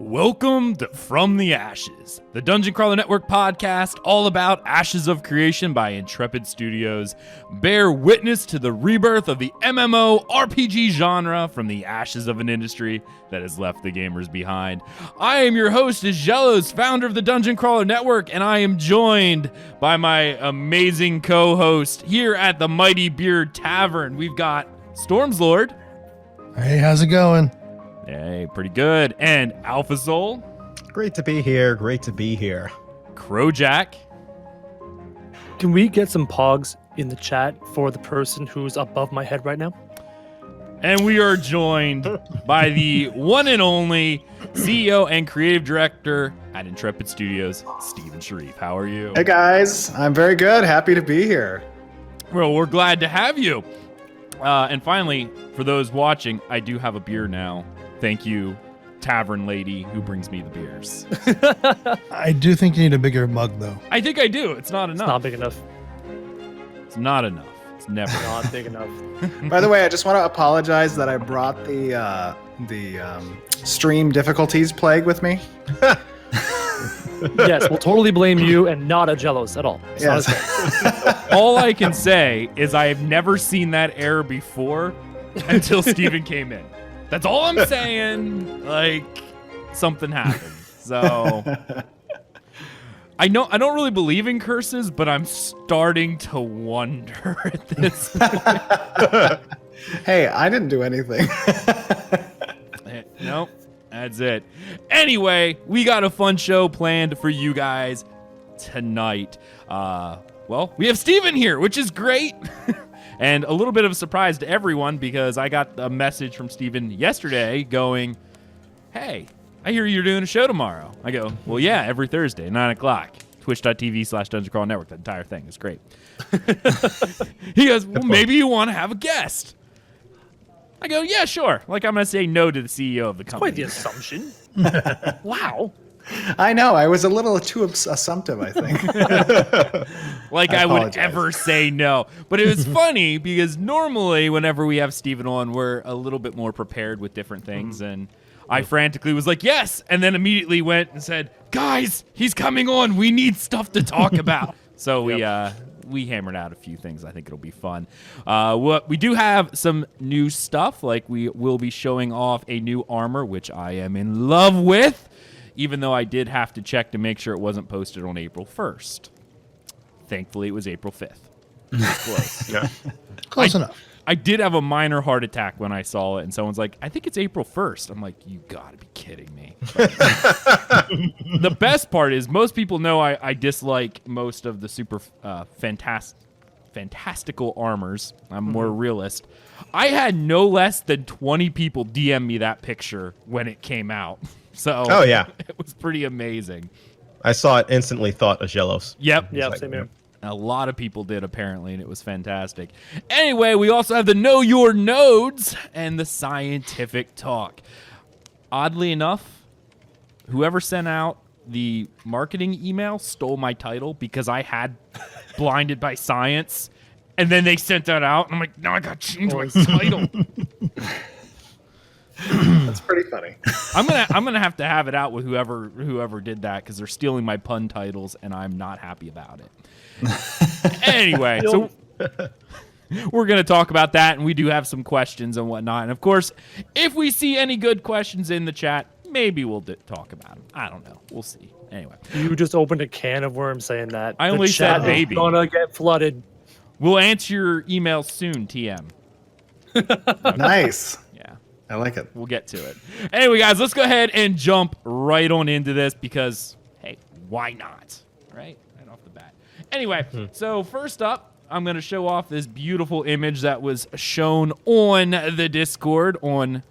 Welcome to From the Ashes, the Dungeon Crawler Network podcast all about Ashes of Creation by Intrepid Studios. Bear witness to the rebirth of the MMORPG genre from the ashes of an industry that has left the gamers behind. I am your host, Aggelos, founder of the Dungeon Crawler Network, and I am joined by my amazing co-host here at the Mighty Beard Tavern. We've got Stormslord. Hey, how's it going? Hey, pretty good. And Alpha Soul. Great to be here. Great to be here. Crowjack. Can we get some pogs in the chat for the person who's above my head right now? And we are joined by the one and only CEO and Creative Director at Intrepid Studios, Stephen Sharif. How are you? Hey guys, I'm very good. Happy to be here. Well, we're glad to have you. And finally, for those watching, I do have a beer now. Thank you, tavern lady who brings me the beers. I do think you need a bigger mug, though. I think I do. It's not enough. It's not big enough. It's not enough. It's never Not big enough. By the way, I just want to apologize that I brought the stream difficulties plague with me. Yes, we'll totally blame you and not Aggelos at all. It's not Yes. his fault. All I can say is I have never seen that error before until Steven came in. That's all I'm saying. Like, something happened. So, I don't really believe in curses, but I'm starting to wonder at this point. Hey, I didn't do anything. Nope, that's it. Anyway, we got a fun show planned for you guys tonight. Well, we have Steven here, which is great. And a little bit of a surprise to everyone because I got a message from Steven yesterday going, hey, I hear you're doing a show tomorrow. I go, well, yeah, every Thursday, 9 o'clock. Twitch.tv/Dungeon Crawl Network. The entire thing is great. He goes, well, maybe you want to have a guest. I go, yeah, sure. Like, I'm going to say no to the CEO of the company. Quite the assumption. Wow. I know, I was a little too assumptive, I think. Like I would ever say no. But it was funny because normally whenever we have Steven on, we're a little bit more prepared with different things. And I frantically was like, yes. And then immediately went and said, guys, he's coming on. We need stuff to talk about. So we hammered out a few things. I think it'll be fun. We do have some new stuff. Like we will be showing off a new armor, which I am in love with. Even though I did have to check to make sure it wasn't posted on April 1st. Thankfully, it was April 5th. Close. Yeah. Close enough. I did have a minor heart attack when I saw it, and someone's like, I think it's April 1st. I'm like, you gotta be kidding me. The best part is most people know I dislike most of the super fantastical armors. I'm more realist. I had no less than 20 people DM me that picture when it came out. So oh yeah, it was pretty amazing. I saw it, instantly thought Aggelos. Yep. Yeah, same here. A lot of people did apparently, and it was fantastic. Anyway, we also have the Know Your Nodes and the Scientific Talk. Oddly enough, whoever sent out the marketing email stole my title because I had Blinded by Science, and then they sent that out, and I'm like, no, I got to change my title. That's pretty funny. I'm gonna have to have it out with whoever did that because they're stealing my pun titles and I'm not happy about it. Anyway, so we're gonna talk about that, and we do have some questions and whatnot. And of course, if we see any good questions in the chat, maybe we'll talk about them. I don't know. We'll see. Anyway, You just opened a can of worms saying that. I only The said chat is maybe. gonna get flooded. we'll answer your email soon, TM. Nice. Yeah. I like it. We'll get to it. Anyway, guys, let's go ahead and jump right on into this because, hey, why not? Right off the bat. Anyway, so first up, I'm going to show off this beautiful image that was shown on the Discord on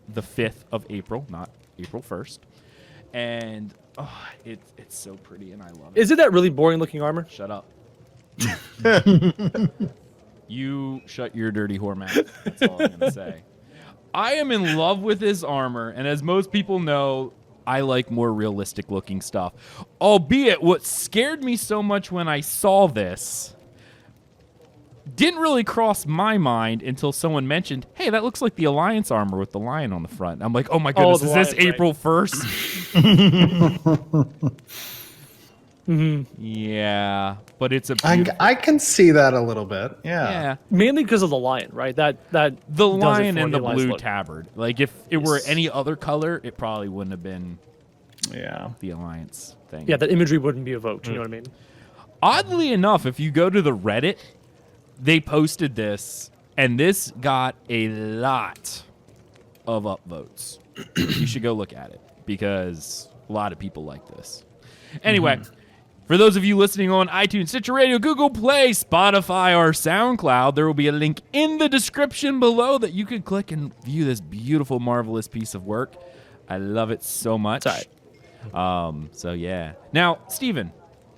the 5th of April, not April 1st. And it's so pretty, and I love it. Is it that really boring looking armor? Shut up. You shut your dirty whore mouth. That's all I'm going to say. I am in love with this armor, and as most people know, I like more realistic looking stuff. Albeit, what scared me so much when I saw this didn't really cross my mind until someone mentioned, hey, that looks like the Alliance armor with the lion on the front. I'm like, oh my goodness, the is this lion, April 1st? Yeah, but it's a I can see that a little bit. Yeah. Mainly because of the lion, right? That the does it lion for and the Alliance blue look. tabard. Like if it were any other color, it probably wouldn't have been Yeah. the Alliance thing. Yeah, that imagery wouldn't be evoked. You know what I mean? Oddly enough, if you go to the Reddit, they posted this, and this got a lot of upvotes. You should go look at it because a lot of people like this. Anyway, for those of you listening on iTunes, Stitcher Radio, Google Play, Spotify, or SoundCloud, there will be a link in the description below that you can click and view this beautiful, marvelous piece of work. I love it so much. So yeah. Now, Steven,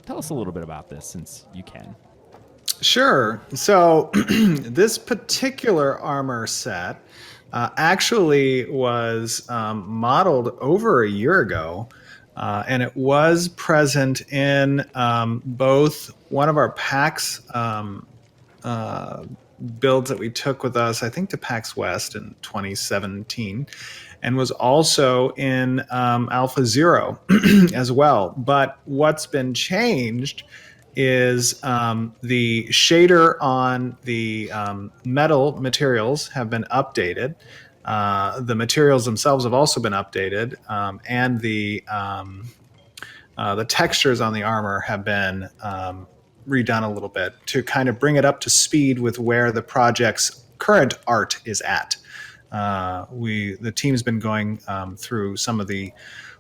tell us a little bit about this since you can. Sure. So this particular armor set actually was modeled over a year ago, and it was present in both one of our PAX builds that we took with us, I think, to PAX West in 2017, and was also in Alpha Zero as well. But what's been changed is the shader on the metal materials have been updated. The materials themselves have also been updated, and the textures on the armor have been redone a little bit to kind of bring it up to speed with where the project's current art is at. The team's been going through some of the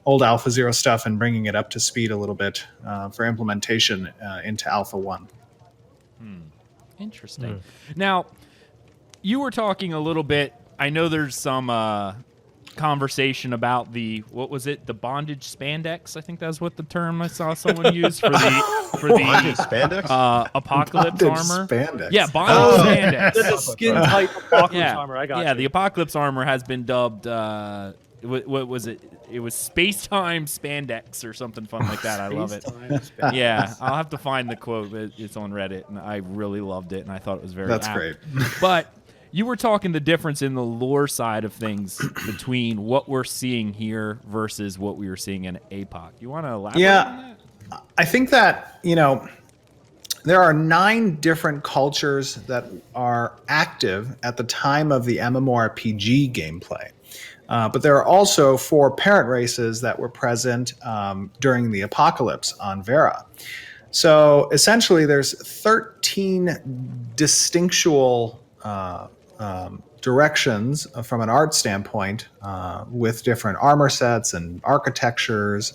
old Alpha Zero stuff and bringing it up to speed a little bit for implementation into Alpha 1. Interesting. Now, you were talking a little bit, I know there's some conversation about the, what was it, the bondage spandex? I think that's what the term I saw someone use for the Bondage spandex? apocalypse Bondage armor. spandex. Yeah, bondage spandex. The skin tight apocalypse armor. I got Yeah, you. the apocalypse armor has been dubbed, what was it? It was space-time spandex or something fun like that. I love it. Yeah, I'll have to find the quote. But it's on Reddit, and I really loved it, and I thought it was very That's apt. great. But you were talking the difference in the lore side of things between what we're seeing here versus what we were seeing in APOC. You want to elaborate on that? I think that, there are 9 different cultures that are active at the time of the MMORPG gameplay. But there are also 4 parent races that were present during the apocalypse on Vera. So essentially there's 13 distinctual directions from an art standpoint with different armor sets and architectures.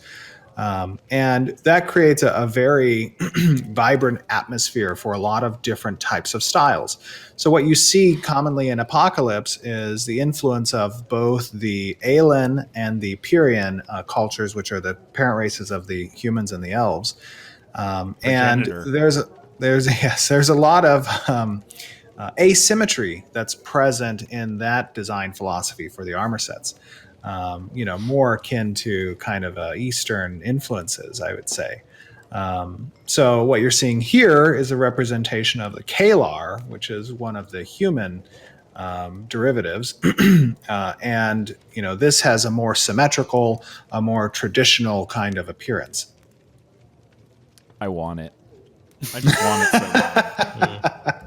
And that creates a very vibrant atmosphere for a lot of different types of styles. So what you see commonly in Apocalypse is the influence of both the Aelan and the Pyrian cultures, which are the parent races of the humans and the elves. And there's a lot of asymmetry that's present in that design philosophy for the armor sets. More akin to kind of Eastern influences, I would say. So what you're seeing here is a representation of the Kalar, which is one of the human derivatives. And, this has a more symmetrical, a more traditional kind of appearance. I want it. I just want it so bad.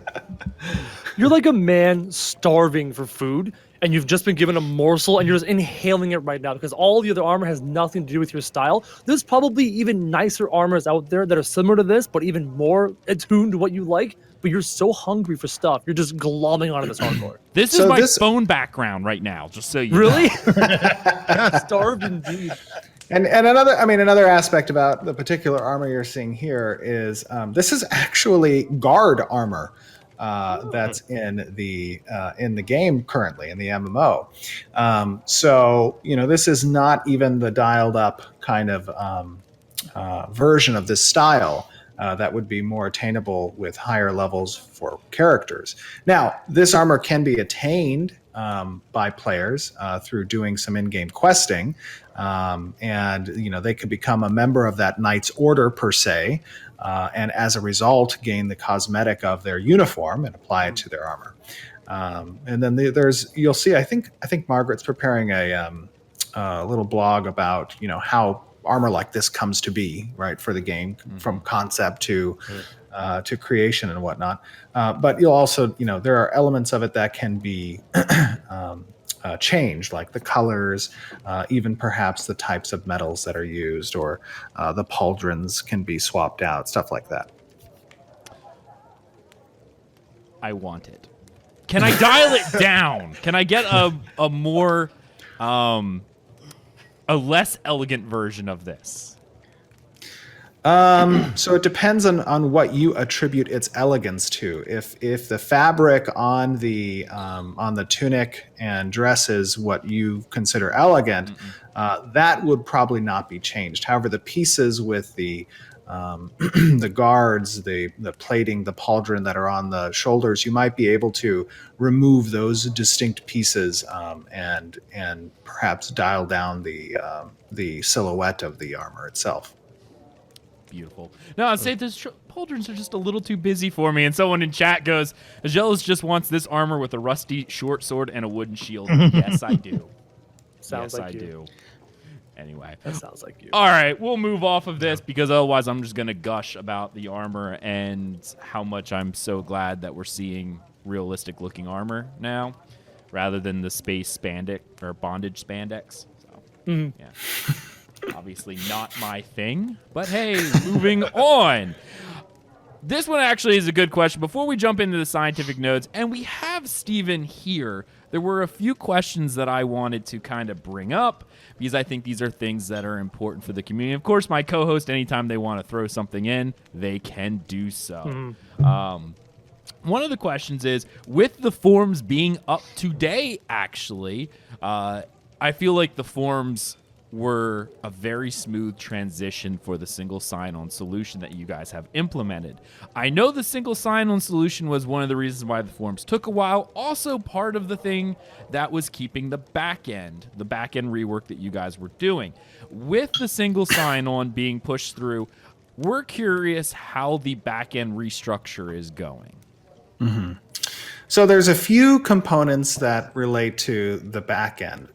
You're like a man starving for food, and you've just been given a morsel, and you're just inhaling it right now because all the other armor has nothing to do with your style. There's probably even nicer armors out there that are similar to this, but even more attuned to what you like. But you're so hungry for stuff, you're just glomming onto this hardcore. This is my phone background right now, just so you Really? know. Starved indeed. And another aspect about the particular armor you're seeing here is this is actually guard armor. That's in the game currently in the MMO. So this is not even the dialed up kind of version of this style that would be more attainable with higher levels for characters. Now, this armor can be attained by players through doing some in-game questing, and they could become a member of that knight's order per se, and as a result gain the cosmetic of their uniform and apply it to their armor. And then you'll see. I think Margaret's preparing a little blog about how armor like this comes to be, right, for the game, from concept to creation and whatnot. But you'll also, there are elements of it that can be changed, like the colors, even perhaps the types of metals that are used, or the pauldrons can be swapped out, stuff like that. I want it. Can I dial it down? Can I get a more a less elegant version of this? So it depends on what you attribute its elegance to. If the fabric on the tunic and dress is what you consider elegant, that would probably not be changed. However, the pieces with the the guards, the plating, the pauldron that are on the shoulders, you might be able to remove those distinct pieces and perhaps dial down the silhouette of the armor itself. Beautiful. No, I'd say those pauldrons are just a little too busy for me. And someone in chat goes, Aggelos just wants this armor with a rusty short sword and a wooden shield. Yes, I do. Sounds yes, like I you. do. Anyway. That sounds like you. All right, we'll move off of this because otherwise I'm just going to gush about the armor and how much I'm so glad that we're seeing realistic looking armor now rather than the space spandex or bondage spandex. So, yeah. Obviously not my thing, but hey, moving on. This one actually is a good question. Before we jump into the scientific notes, and we have Steven here, there were a few questions that I wanted to kind of bring up because I think these are things that are important for the community. Of course, my co-host, anytime they want to throw something in, they can do so. One of the questions is, with the forums being up today, actually, I feel like the forums were a very smooth transition for the single sign-on solution that you guys have implemented. I know the single sign-on solution was one of the reasons why the forums took a while. Also part of the thing that was keeping the back end rework that you guys were doing. With the single sign-on being pushed through, we're curious how the back end restructure is going. So there's a few components that relate to the back end.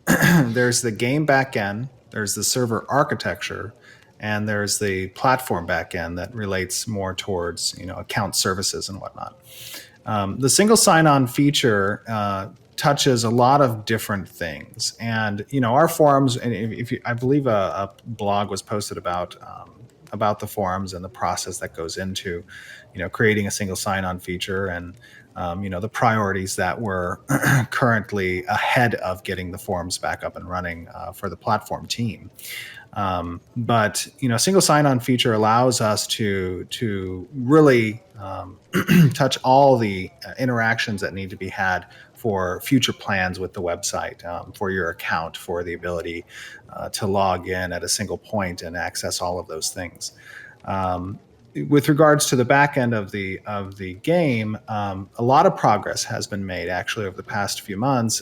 There's the game back end, there's the server architecture, and there's the platform back end that relates more towards account services and whatnot. The single sign-on feature touches a lot of different things, and our forums. And I believe a blog was posted about the forums and the process that goes into creating a single sign-on feature and the priorities that were currently ahead of getting the forums back up and running for the platform team. But single sign-on feature allows us to really touch all the interactions that need to be had for future plans with the website, for your account, for the ability to log in at a single point and access all of those things. With regards to the back end of the game, a lot of progress has been made actually over the past few months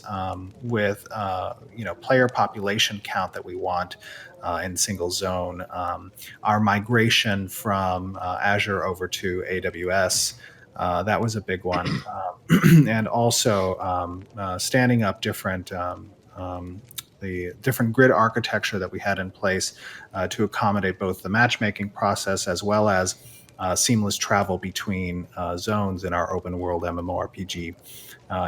with player population count that we want in single zone, our migration from Azure over to AWS. That was a big one, and also standing up the different grid architecture that we had in place to accommodate both the matchmaking process as well as seamless travel between zones in our open world MMORPG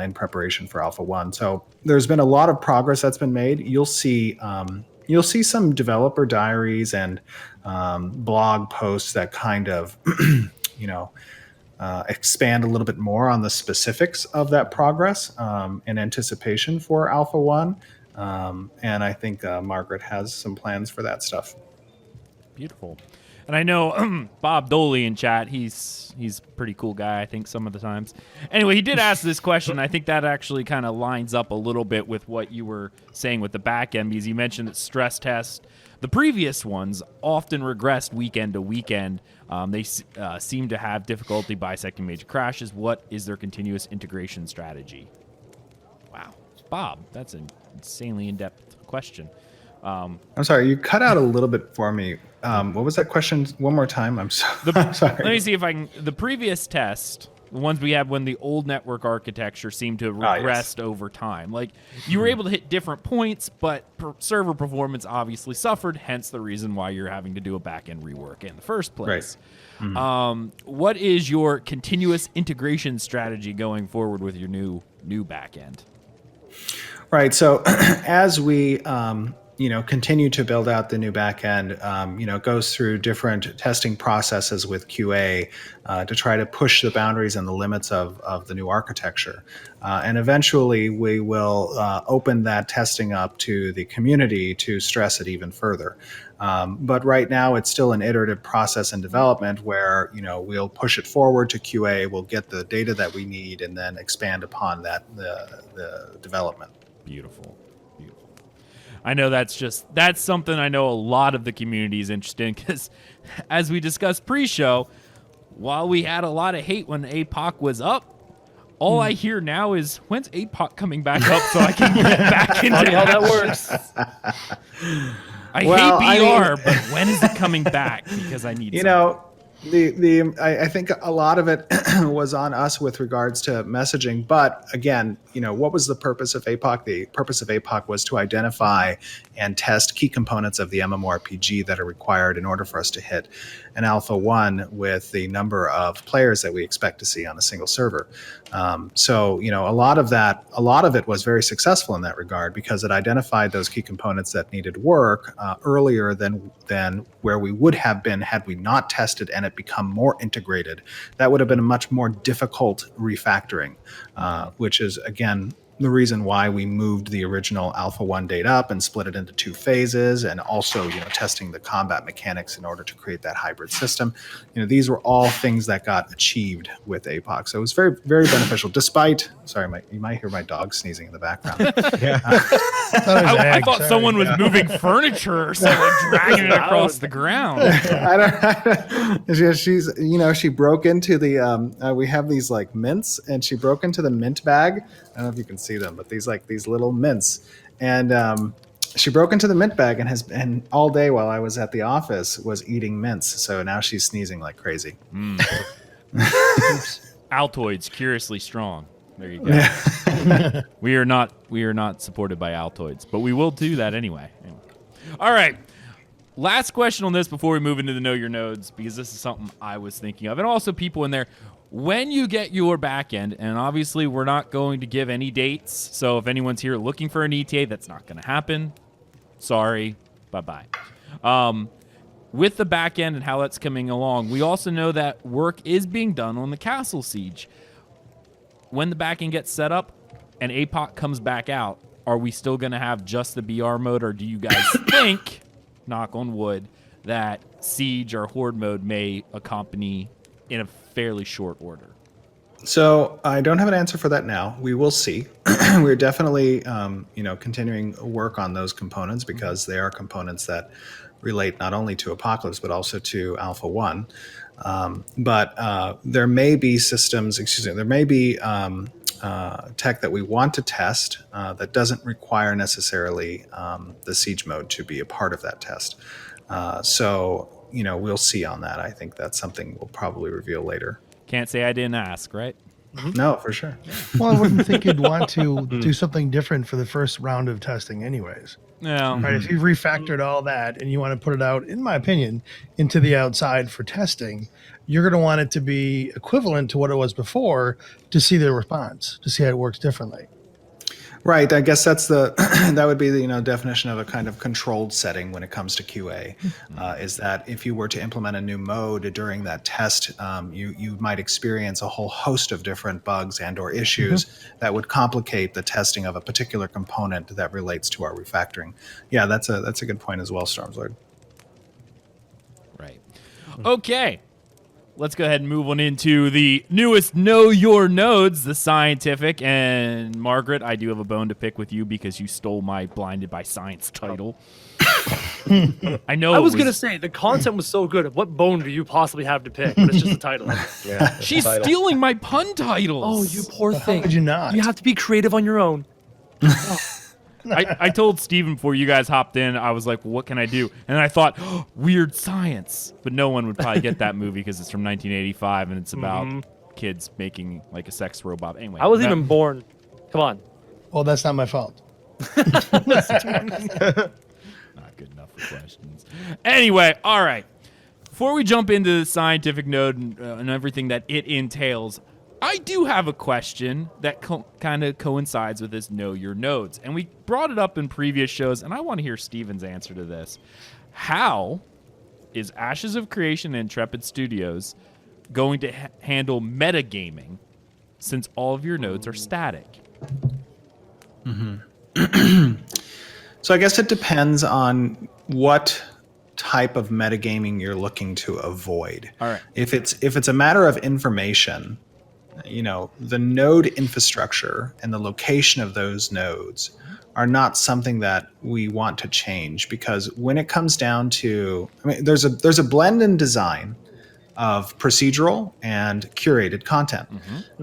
in preparation for Alpha 1. So there's been a lot of progress that's been made. You'll see some developer diaries and blog posts that kind of expand a little bit more on the specifics of that progress in anticipation for Alpha 1. And I think Margaret has some plans for that stuff. Beautiful. And I know Bob Doley in chat, he's a pretty cool guy, I think, some of the times. Anyway, he did ask this question. I think that actually kind of lines up a little bit with what you were saying with the back end, because you mentioned that stress tests, the previous ones, often regressed weekend to weekend. They seem to have difficulty bisecting major crashes. What is their continuous integration strategy? Wow. Bob, that's an insanely in-depth question. I'm sorry, you cut out a little bit for me. What was that question? One more time. I'm sorry. Let me see if I can. The previous test, the ones we had when the old network architecture seemed to have regressed over time. Like, you were able to hit different points, but server performance obviously suffered, hence the reason why you're having to do a back-end rework in the first place. Right. What is your continuous integration strategy going forward with your new back-end? Right. So as we continue to build out the new backend, it goes through different testing processes with QA to try to push the boundaries and the limits of the new architecture. And eventually we will open that testing up to the community to stress it even further. But right now it's still an iterative process in development where, we'll push it forward to QA, we'll get the data that we need, and then expand upon that, the development. Beautiful. I know that's something I know a lot of the community is interested in, because as we discussed pre-show, while we had a lot of hate when APOC was up, all I hear now is, when's APOC coming back up so I can get back into Funny how that works. I hate BR, but when is it coming back? Because I need something. I think a lot of it was on us with regards to messaging. But again, what was the purpose of APOC? The purpose of APOC was to identify and test key components of the MMORPG that are required in order for us to hit an Alpha 1 with the number of players that we expect to see on a single server. So a lot of it was very successful in that regard because it identified those key components that needed work earlier than where we would have been had we not tested and it become more integrated. That would have been a much more difficult refactoring, which is, again, the reason why we moved the original Alpha 1 date up and split it into 2 phases, and also testing the combat mechanics in order to create that hybrid system. These were all things that got achieved with APOC. So it was very, very beneficial, despite, you might hear my dog sneezing in the background. I thought someone was moving furniture or something, dragging it across the ground. She broke into the, we have these like mints, and she broke into the mint bag. I don't know if you can see them, but these little mints, and she broke into the mint bag and all day while I was at the office was eating mints. So now she's sneezing like crazy. Altoids, curiously strong. There you go. We are not supported by Altoids, but we will do that anyway. All right. Last question on this before we move into the Know Your Nodes, because this is something I was thinking of, and also people in there. When you get your back end, and obviously we're not going to give any dates, so if anyone's here looking for an ETA, that's not going to happen. Sorry. Bye-bye. With the back end and how that's coming along, we also know that work is being done on the castle siege. When the back end gets set up and APOC comes back out, are we still going to have just the BR mode, or do you guys think, knock on wood, that siege or horde mode may accompany in a fairly short order? So I don't have an answer for that now. We will see. We're definitely, continuing work on those components because they are components that relate not only to Apocalypse but also to Alpha 1. But there may be there may be tech that we want to test that doesn't require necessarily the siege mode to be a part of that test. So we'll see on that. I think that's something we'll probably reveal later. Can't say I didn't ask, right? No, for sure. Well, I wouldn't think you'd want to do something different for the first round of testing anyways. Yeah. Right, if you've refactored all that and you want to put it out, in my opinion, into the outside for testing, you're going to want it to be equivalent to what it was before to see the response, to see how it works differently. Right. I guess that's that would be the definition of a kind of controlled setting when it comes to QA. Is that if you were to implement a new mode during that test, you might experience a whole host of different bugs and or issues that would complicate the testing of a particular component that relates to our refactoring. Yeah, that's a good point as well, Stormslord. Right. Okay. Let's go ahead and move on into the newest Know Your Nodes, the scientific. And Margaret, I do have a bone to pick with you because you stole my Blinded by Science title. I know. I was going to say, the content was so good. What bone do you possibly have to pick? But it's just the title. Yeah, She's stealing my pun titles. Oh, you poor thing. How could you not? You have to be creative on your own. I told Steven before you guys hopped in, I was like, well, what can I do? And I thought, oh, weird science. But no one would probably get that movie because it's from 1985 and it's about kids making like a sex robot. Anyway, I wasn't even born. Come on. Well, that's not my fault. Not good enough for questions. Anyway, all right. Before we jump into the scientific node and everything that it entails, I do have a question that kind of coincides with this Know Your Nodes. And we brought it up in previous shows, and I want to hear Steven's answer to this. How is Ashes of Creation and Intrepid Studios going to handle metagaming since all of your nodes are static? So I guess it depends on what type of metagaming you're looking to avoid. All right. If it's a matter of information, the node infrastructure and the location of those nodes are not something that we want to change, because when it comes down to, there's a blend in design of procedural and curated content.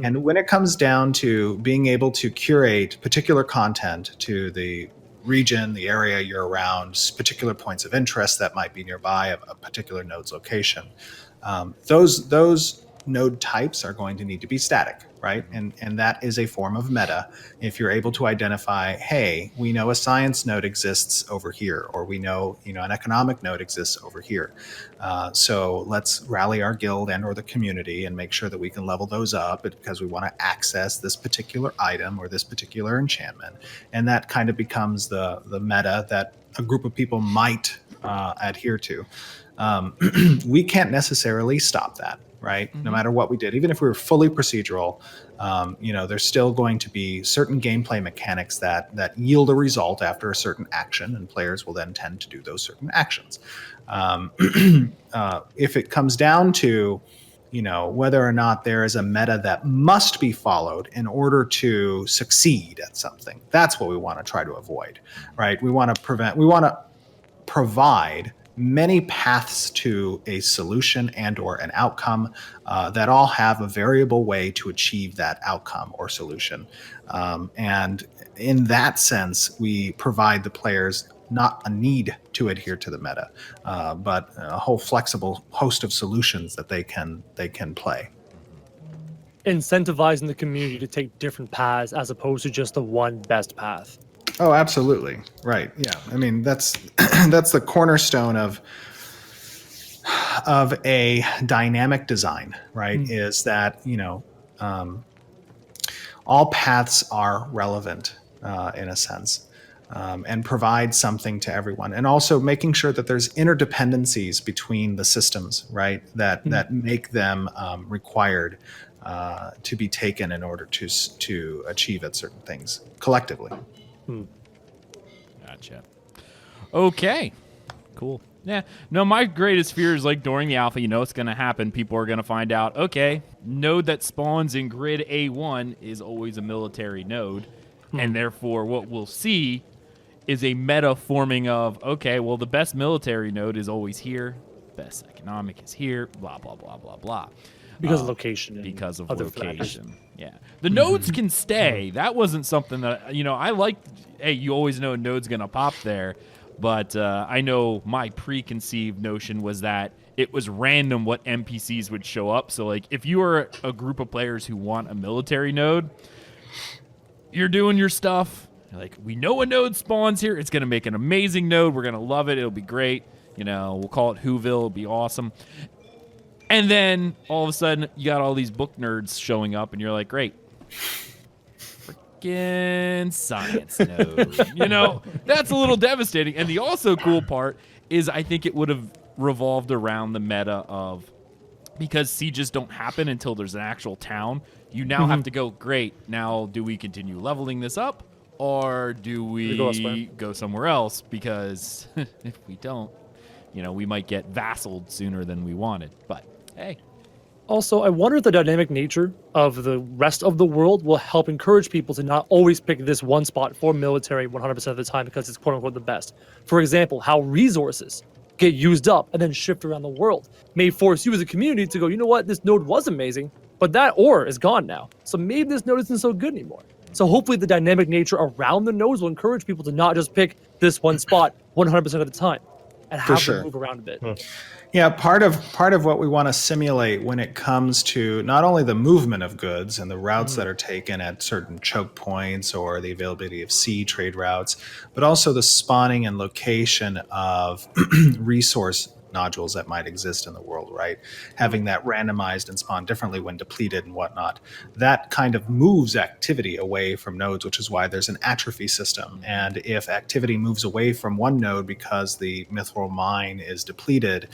And when it comes down to being able to curate particular content to the region, the area you're around, particular points of interest that might be nearby a particular node's location, those node types are going to need to be static, right? And that is a form of meta. If you're able to identify, hey, we know a science node exists over here, or we know, an economic node exists over here. So let's rally our guild and or the community and make sure that we can level those up because we want to access this particular item or this particular enchantment. And that kind of becomes the meta that a group of people might adhere to. We can't necessarily stop that. Right? No matter what we did, even if we were fully procedural, there's still going to be certain gameplay mechanics that yield a result after a certain action, and players will then tend to do those certain actions. If it comes down to, whether or not there is a meta that must be followed in order to succeed at something, that's what we want to try to avoid, right? We want to provide many paths to a solution and or an outcome that all have a variable way to achieve that outcome or solution. And in that sense, we provide the players not a need to adhere to the meta, but a whole flexible host of solutions that they can play. Incentivizing the community to take different paths as opposed to just the one best path. Oh, absolutely. Right. Yeah. That's that's the cornerstone of a dynamic design, right? Is that, all paths are relevant in a sense, and provide something to everyone. And also making sure that there's interdependencies between the systems, right? That make them required to be taken in order to achieve at certain things collectively. Gotcha. Okay. Cool. Yeah. No, my greatest fear is like during the alpha, it's going to happen. People are going to find out, okay, node that spawns in grid A1 is always a military node. And therefore what we'll see is a meta forming of, okay, well, the best military node is always here. Best economic is here, blah, blah, blah, blah, blah. Because of location. Because of other location. factors. Yeah. The nodes can stay. That wasn't something that, I liked. Hey, you always know a node's going to pop there. But I know my preconceived notion was that it was random what NPCs would show up. So, like, if you are a group of players who want a military node, you're doing your stuff. You're like, we know a node spawns here. It's going to make an amazing node. We're going to love it. It'll be great. We'll call it Whoville. It'll be awesome. And then all of a sudden, you got all these book nerds showing up, and you're like, great. Freaking science node. That's a little devastating. And the also cool part is I think it would have revolved around the meta of, because sieges don't happen until there's an actual town, you now have to go, great, now do we continue leveling this up, or do we go somewhere else? Because if we don't, we might get vassaled sooner than we wanted. But hey. Also, I wonder if the dynamic nature of the rest of the world will help encourage people to not always pick this one spot for military 100% of the time because it's quote-unquote the best. For example, how resources get used up and then shift around the world may force you as a community to go, you know what, this node was amazing, but that ore is gone now. So maybe this node isn't so good anymore. So hopefully the dynamic nature around the nodes will encourage people to not just pick this one spot 100% of the time and have sure. to move around a bit. Yeah, part of what we want to simulate when it comes to not only the movement of goods and the routes that are taken at certain choke points or the availability of sea trade routes, but also the spawning and location of resource nodules that might exist in the world, right? Having that randomized and spawn differently when depleted and whatnot. That kind of moves activity away from nodes, which is why there's an atrophy system. And if activity moves away from one node because the mithril mine is depleted,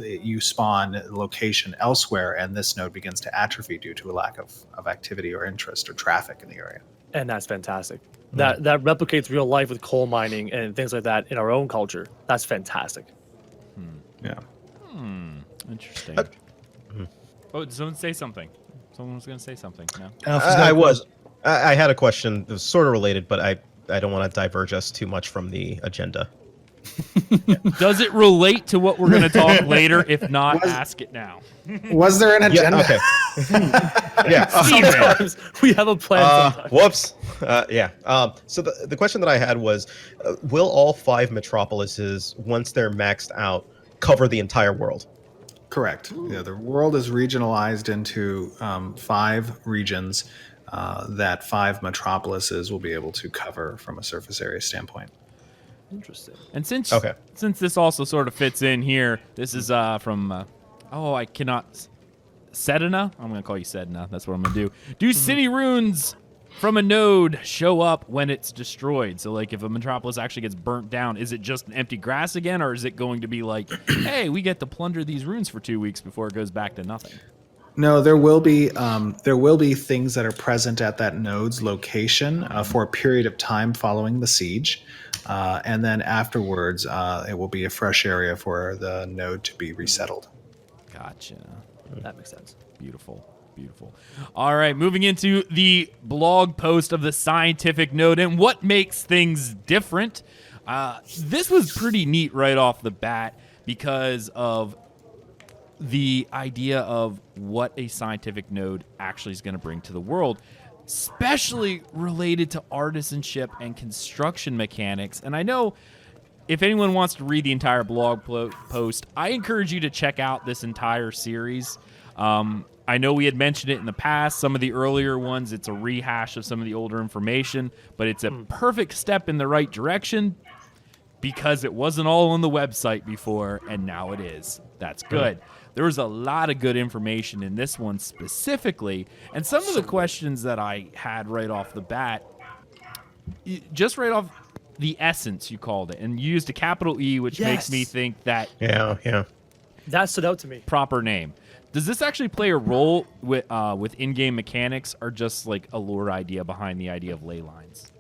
you spawn location elsewhere, and this node begins to atrophy due to a lack of activity or interest or traffic in the area. And that's fantastic. That replicates real life with coal mining and things like that in our own culture. That's fantastic. Yeah. Interesting. Oh, did someone say something? Someone was going to say something. No. I had a question that was sort of related, but I don't want to diverge us too much from the agenda. Does it relate to what we're going to talk later? If not, ask it now. Was there an agenda? Yeah, okay. Yeah. Sometimes we have a plan. Whoops. So the question that I had was, will all 5 metropolises, once they're maxed out, cover the entire world? Correct. Yeah, the world is regionalized into 5 regions that 5 metropolises will be able to cover from a surface area standpoint. Interesting. And since this also sort of fits in here, this is from I cannot Sedina. I'm going to call you Sedina. That's what I'm going to do. Do city runes from a node show up when it's destroyed? So like if a metropolis actually gets burnt down, is it just an empty grass again, or is it going to be like, hey, we get to plunder these runes for 2 weeks before it goes back to nothing? No, there will be things that are present at that node's location for a period of time following the siege, and then afterwards it will be a fresh area for the node to be resettled. Gotcha. That makes sense. Beautiful. All right, moving into the blog post of the scientific node and what makes things different. This was pretty neat right off the bat because of the idea of what a scientific node actually is going to bring to the world, especially related to artisanship and construction mechanics. And I know if anyone wants to read the entire blog post, I encourage you to check out this entire series. I know we had mentioned it in the past, some of the earlier ones, it's a rehash of some of the older information, but it's a perfect step in the right direction because it wasn't all on the website before, and now it is. That's good. There was a lot of good information in this one specifically, and some of the questions that I had right off the bat, just right off the essence, you called it, and you used a capital E, which makes me think that that stood out to me. Proper name. Does this actually play a role with in-game mechanics, or just like a lore idea behind the idea of ley lines?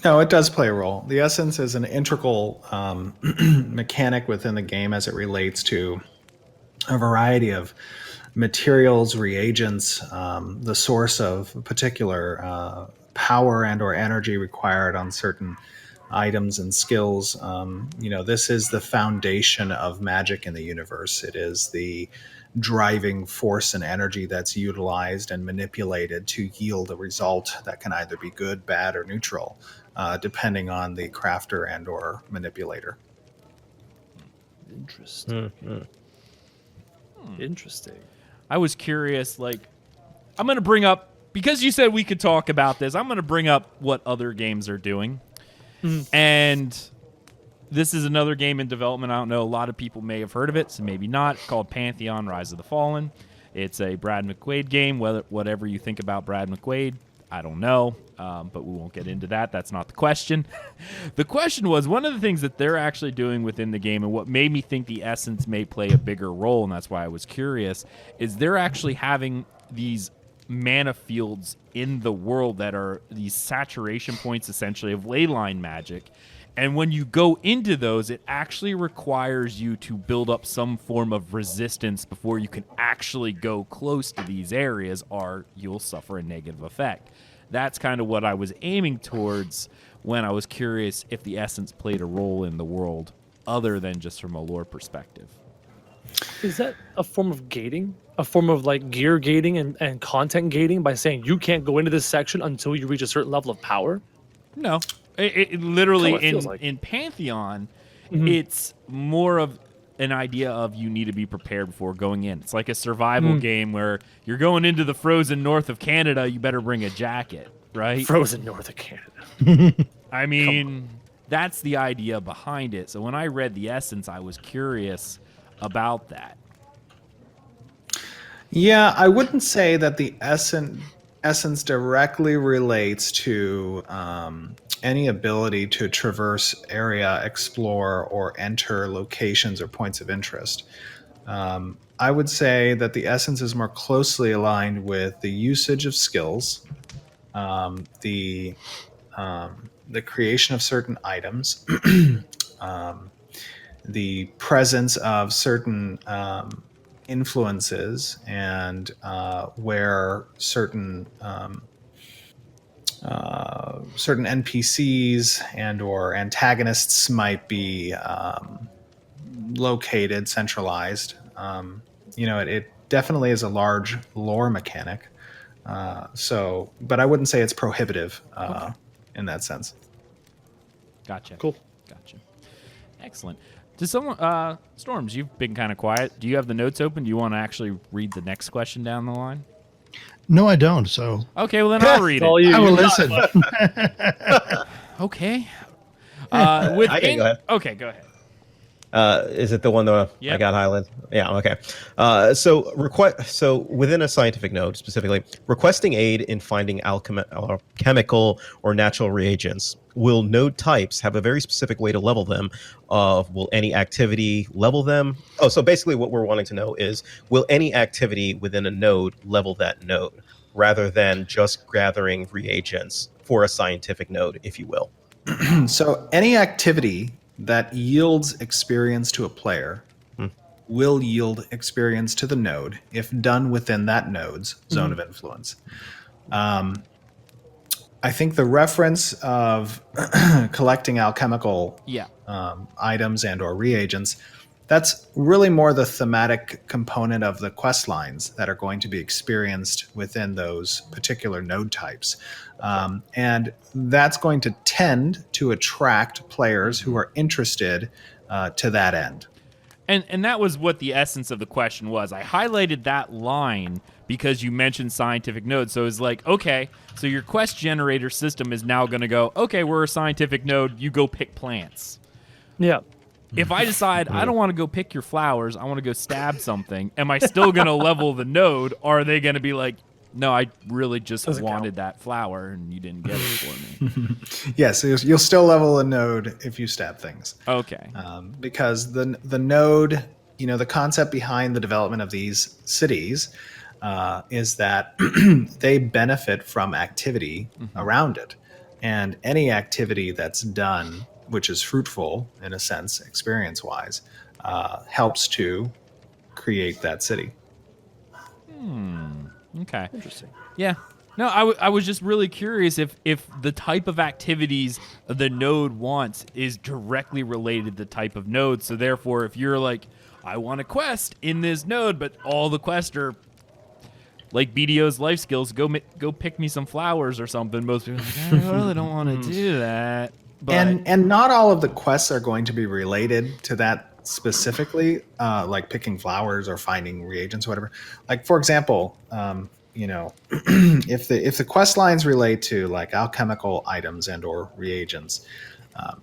No, it does play a role. The essence is an integral mechanic within the game as it relates to a variety of materials, reagents, the source of particular power and or energy required on certain items and skills. This is the foundation of magic in the universe. It is the driving force and energy that's utilized and manipulated to yield a result that can either be good, bad, or neutral, depending on the crafter and or manipulator. Interesting. Interesting. I was curious, I'm going to bring up, because you said we could talk about this, I'm going to bring up what other games are doing. And this is another game in development. I don't know, a lot of people may have heard of it, so maybe not, called Pantheon: Rise of the Fallen. It's a Brad McQuaid game. Whatever you think about Brad McQuaid, I don't know, but we won't get into that. That's not the question. The question was, one of the things that they're actually doing within the game, and what made me think the essence may play a bigger role, and that's why I was curious, is they're actually having these mana fields in the world that are these saturation points, essentially, of ley line magic. And when you go into those, it actually requires you to build up some form of resistance before you can actually go close to these areas, or you'll suffer a negative effect. That's kind of what I was aiming towards when I was curious if the essence played a role in the world other than just from a lore perspective. Is that a form of gating? A form of like gear gating and content gating by saying you can't go into this section until you reach a certain level of power? No, it literally Kinda what it feels like. in Pantheon, Mhm. it's more of an idea of you need to be prepared before going in. It's like a survival game where you're going into the frozen north of Canada. You better bring a jacket, right? Frozen north of Canada. I mean, that's the idea behind it. So when I read the essence, I was curious about that. Yeah, I wouldn't say that the essence directly relates to any ability to traverse area, explore, or enter locations or points of interest. I would say that the essence is more closely aligned with the usage of skills, the creation of certain items, the presence of certain influences, and where certain certain NPCs and or antagonists might be located, centralized. It definitely is a large lore mechanic. But I wouldn't say it's prohibitive in that sense. Gotcha. Cool. Gotcha. Excellent. Does someone, Storms, you've been kind of quiet. Do you have the notes open? Do you want to actually read the next question down the line? No, I don't. So Okay, well then I'll read All it. you. I will listen. Okay. I can go ahead. Okay, go ahead. Is it the one that I Yep. got highlighted? Yeah. Okay. So within a scientific node, specifically, requesting aid in finding alchemical or natural reagents. Will node types have a very specific way to level them? Will any activity level them? Oh, so basically, what we're wanting to know is, will any activity within a node level that node, rather than just gathering reagents for a scientific node, if you will? So any activity that yields experience to a player will yield experience to the node if done within that node's zone of influence. I think the reference of collecting alchemical items and or reagents, that's really more the thematic component of the quest lines that are going to be experienced within those particular node types. And that's going to tend to attract players who are interested to that end. And that was what the essence of the question was. I highlighted that line because you mentioned scientific nodes. So it's like, okay, so your quest generator system is now going to go, okay, we're a scientific node. You go pick plants. Yeah. If I decide I don't want to go pick your flowers, I want to go stab something, am I still going to level the node? Or are they going to be like, no, I really just wanted that flower and you didn't get it for me? Yes, you'll still level a node if you stab things. Okay. Because the node, the concept behind the development of these cities is that they benefit from activity around it. And any activity that's done, which is fruitful in a sense, experience-wise, helps to create that city. Okay. Interesting. Yeah. No, I was just really curious if the type of activities the node wants is directly related to the type of node. So therefore, if you're like, I want a quest in this node, but all the quests are like BDO's life skills, go pick me some flowers or something. Most people are like, I really don't want to do that. But And not all of the quests are going to be related to that specifically, like picking flowers or finding reagents or whatever. Like, for example, if the quest lines relate to like alchemical items and or reagents,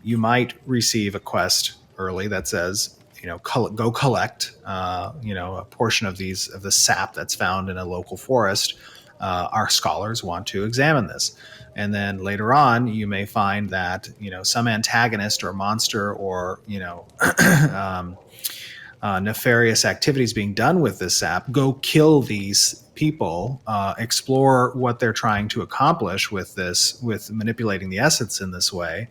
you might receive a quest early that says, go collect, a portion of the sap that's found in a local forest. Our scholars want to examine this. And then later on, you may find that, some antagonist or monster or, nefarious activities being done with this sap, go kill these people, explore what they're trying to accomplish with manipulating the essence in this way,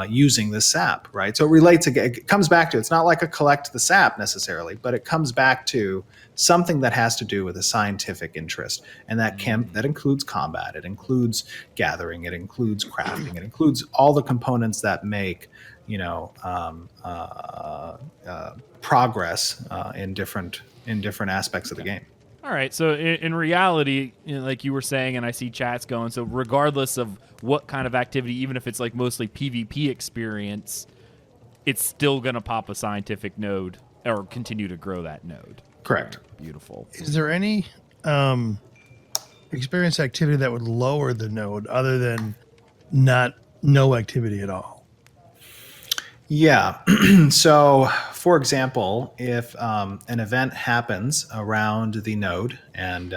using this sap, right? So it comes back to, it's not like a collect the sap necessarily, but it comes back to something that has to do with a scientific interest. And that includes combat, it includes gathering, it includes crafting, it includes all the components that make, progress in different aspects of the game. All right, so in reality, like you were saying, and I see chats going, so regardless of what kind of activity, even if it's like mostly PvP experience, it's still going to pop a scientific node or continue to grow that node. Correct. Beautiful. Is there any experience activity that would lower the node other than no activity at all? Yeah. So, for example, if an event happens around the node and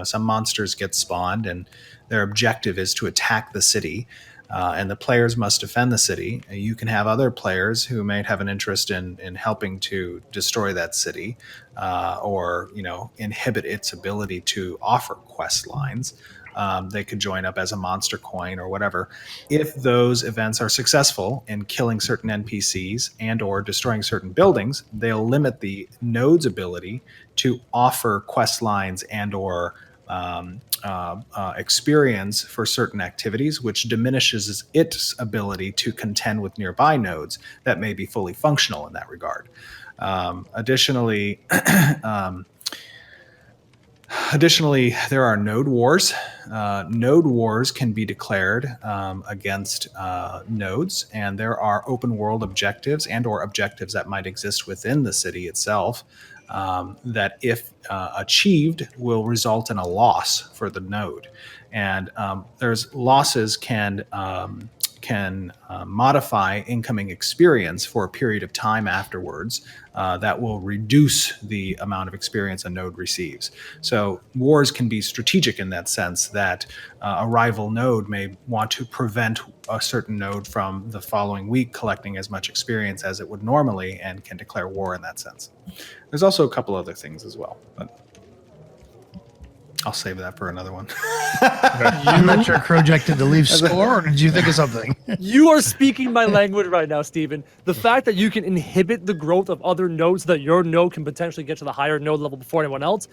some monsters get spawned and their objective is to attack the city, and the players must defend the city, you can have other players who may have an interest in helping to destroy that city, or inhibit its ability to offer quest lines. They could join up as a monster coin or whatever. If those events are successful in killing certain NPCs and or destroying certain buildings, they'll limit the node's ability to offer quest lines and or experience for certain activities, which diminishes its ability to contend with nearby nodes that may be fully functional in that regard. Additionally, there are node wars. Node wars can be declared against nodes, and there are open world objectives and or objectives that might exist within the city itself that, if achieved, will result in a loss for the node. And there's losses can modify incoming experience for a period of time afterwards that will reduce the amount of experience a node receives. So wars can be strategic in that sense, that a rival node may want to prevent a certain node from the following week collecting as much experience as it would normally, and can declare war in that sense. There's also a couple other things as well, but I'll save that for another one. You meant your projected to leave score, or did you think of something? You are speaking my language right now, Steven. The fact that you can inhibit the growth of other nodes so that your node can potentially get to the higher node level before anyone else,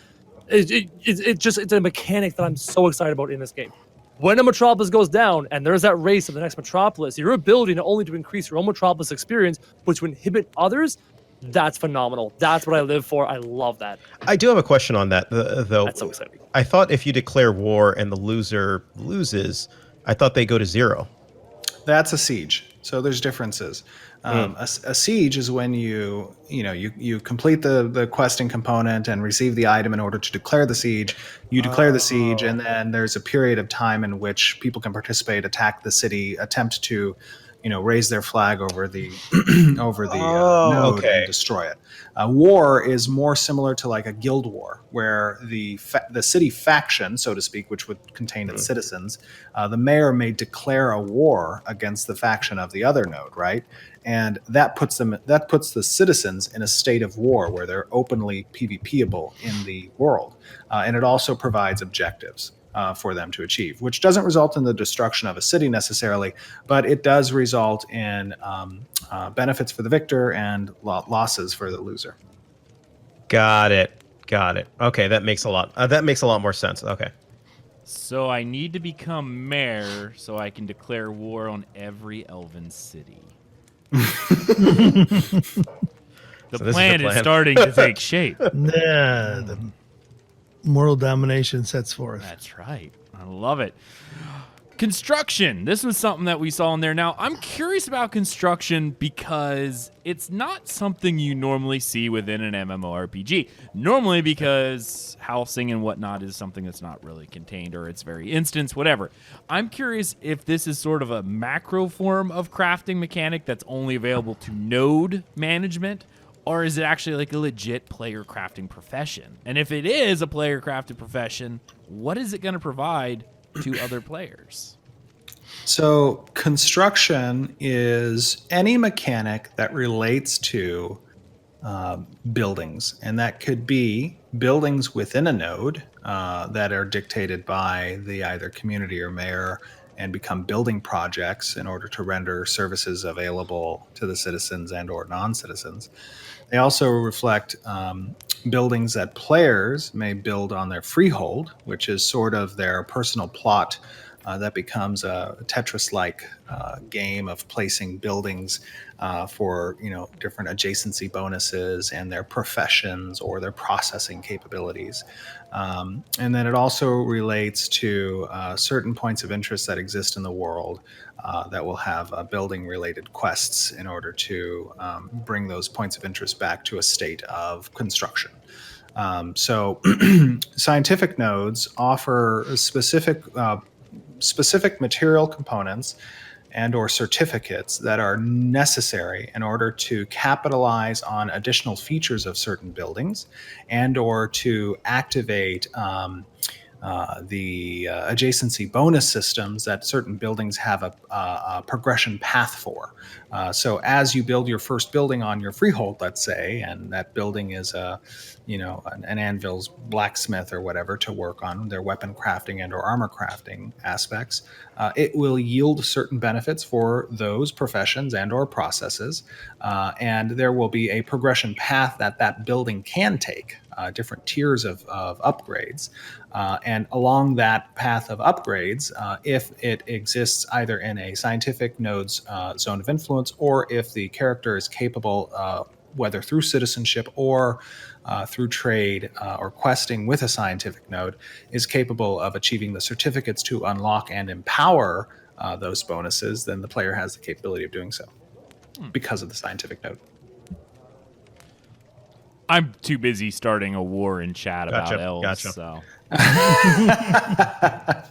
it's a mechanic that I'm so excited about in this game. When a metropolis goes down and there's that race of the next metropolis, your ability not only to increase your own metropolis experience, but to inhibit others, that's phenomenal. That's what I live for. I love that. I do have a question on that, though. That's so exciting. I thought if you declare war and the loser loses, I thought they go to 0. That's a siege. So there's differences. A siege is when you complete the questing component and receive the item in order to declare the siege. You declare the siege, and then there's a period of time in which people can participate, attack the city, attempt to raise their flag over the node and destroy it. War is more similar to like a guild war, where the city faction, so to speak, which would contain its citizens, the mayor may declare a war against the faction of the other node, right? And that puts the citizens in a state of war where they're openly PvPable in the world, and it also provides objectives for them to achieve, which doesn't result in the destruction of a city necessarily, but it does result in benefits for the victor and losses for the loser. Got it. Okay, that makes a lot more sense. Okay. So I need to become mayor so I can declare war on every elven city. The plan is starting to take shape. Yeah, the moral domination sets forth. That's right. I love it. Construction. This was something that we saw in there. Now, I'm curious about construction because it's not something you normally see within an MMORPG. Normally because housing and whatnot is something that's not really contained, or it's very instance, whatever. I'm curious if this is sort of a macro form of crafting mechanic that's only available to node management, or is it actually like a legit player crafting profession? And if it is a player crafted profession, what is it going to provide to other players? So construction is any mechanic that relates to buildings, and that could be buildings within a node that are dictated by the either community or mayor and become building projects in order to render services available to the citizens and or non-citizens. They also reflect buildings that players may build on their freehold, which is sort of their personal plot that becomes a Tetris-like game of placing buildings for different adjacency bonuses and their professions or their processing capabilities. And then it also relates to certain points of interest that exist in the world that will have building-related quests in order to bring those points of interest back to a state of construction. So scientific nodes offer specific material components and or certificates that are necessary in order to capitalize on additional features of certain buildings and or to activate the adjacency bonus systems that certain buildings have a progression path for. So as you build your first building on your freehold, let's say, and that building is an anvil's blacksmith or whatever to work on their weapon crafting and or armor crafting aspects, it will yield certain benefits for those professions and or processes. And there will be a progression path that building can take, different tiers of upgrades. And along that path of upgrades, if it exists either in a scientific node's zone of influence, or if the character is capable, whether through citizenship or through trade or questing with a scientific node, is capable of achieving the certificates to unlock and empower those bonuses, then the player has the capability of doing so because of the scientific node. I'm too busy starting a war in chat about elves. Gotcha. So. Yeah.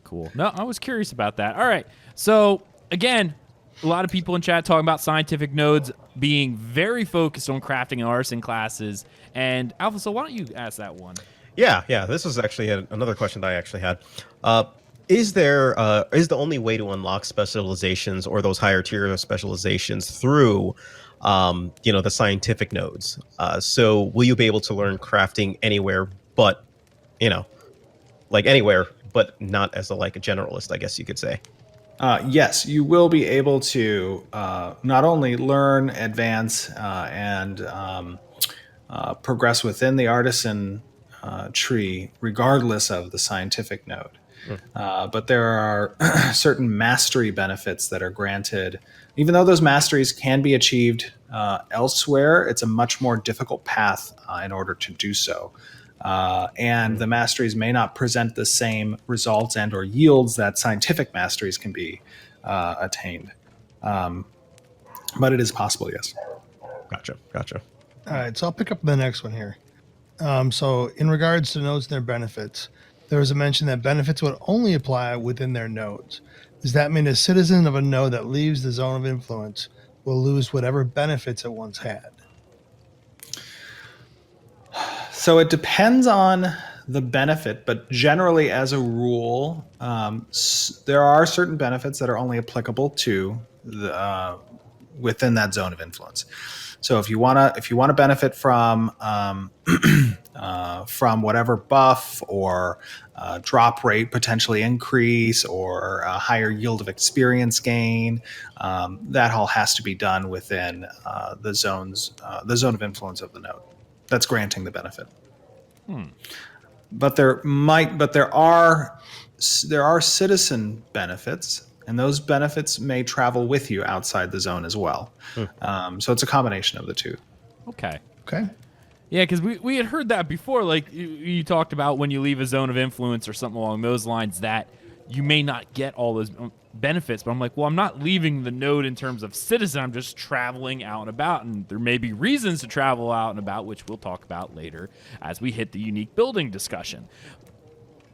Cool. No, I was curious about that. All right. So, again, a lot of people in chat talking about scientific nodes being very focused on crafting and artisan classes. And, Alpha, so why don't you ask that one? Yeah. This was actually another question that I actually had. Is the only way to unlock specializations or those higher tier specializations through the scientific nodes? So will you be able to learn crafting anywhere but, anywhere, but not as a generalist, I guess you could say? Yes, you will be able to not only learn, advance, and progress within the artisan tree, regardless of the scientific node. But there are certain mastery benefits that are granted. Even though those masteries can be achieved elsewhere, it's a much more difficult path in order to do so. And the masteries may not present the same results and or yields that scientific masteries can be attained. But it is possible, yes. Gotcha. All right, so I'll pick up the next one here. So in regards to nodes and their benefits, there was a mention that benefits would only apply within their nodes. Does that mean a citizen of a node that leaves the zone of influence will lose whatever benefits it once had? So it depends on the benefit, but generally as a rule, there are certain benefits that are only applicable to the within that zone of influence. So if you wanna benefit from whatever buff or drop rate potentially increase or a higher yield of experience gain, that all has to be done within the zone of influence of the node that's granting the benefit. But there are citizen benefits, and those benefits may travel with you outside the zone as well. So it's a combination of the two. Okay. Yeah, because we had heard that before. Like you talked about when you leave a zone of influence or something along those lines, that you may not get all those benefits. But I'm like, well, I'm not leaving the node in terms of citizen. I'm just traveling out and about. And there may be reasons to travel out and about, which we'll talk about later as we hit the unique building discussion.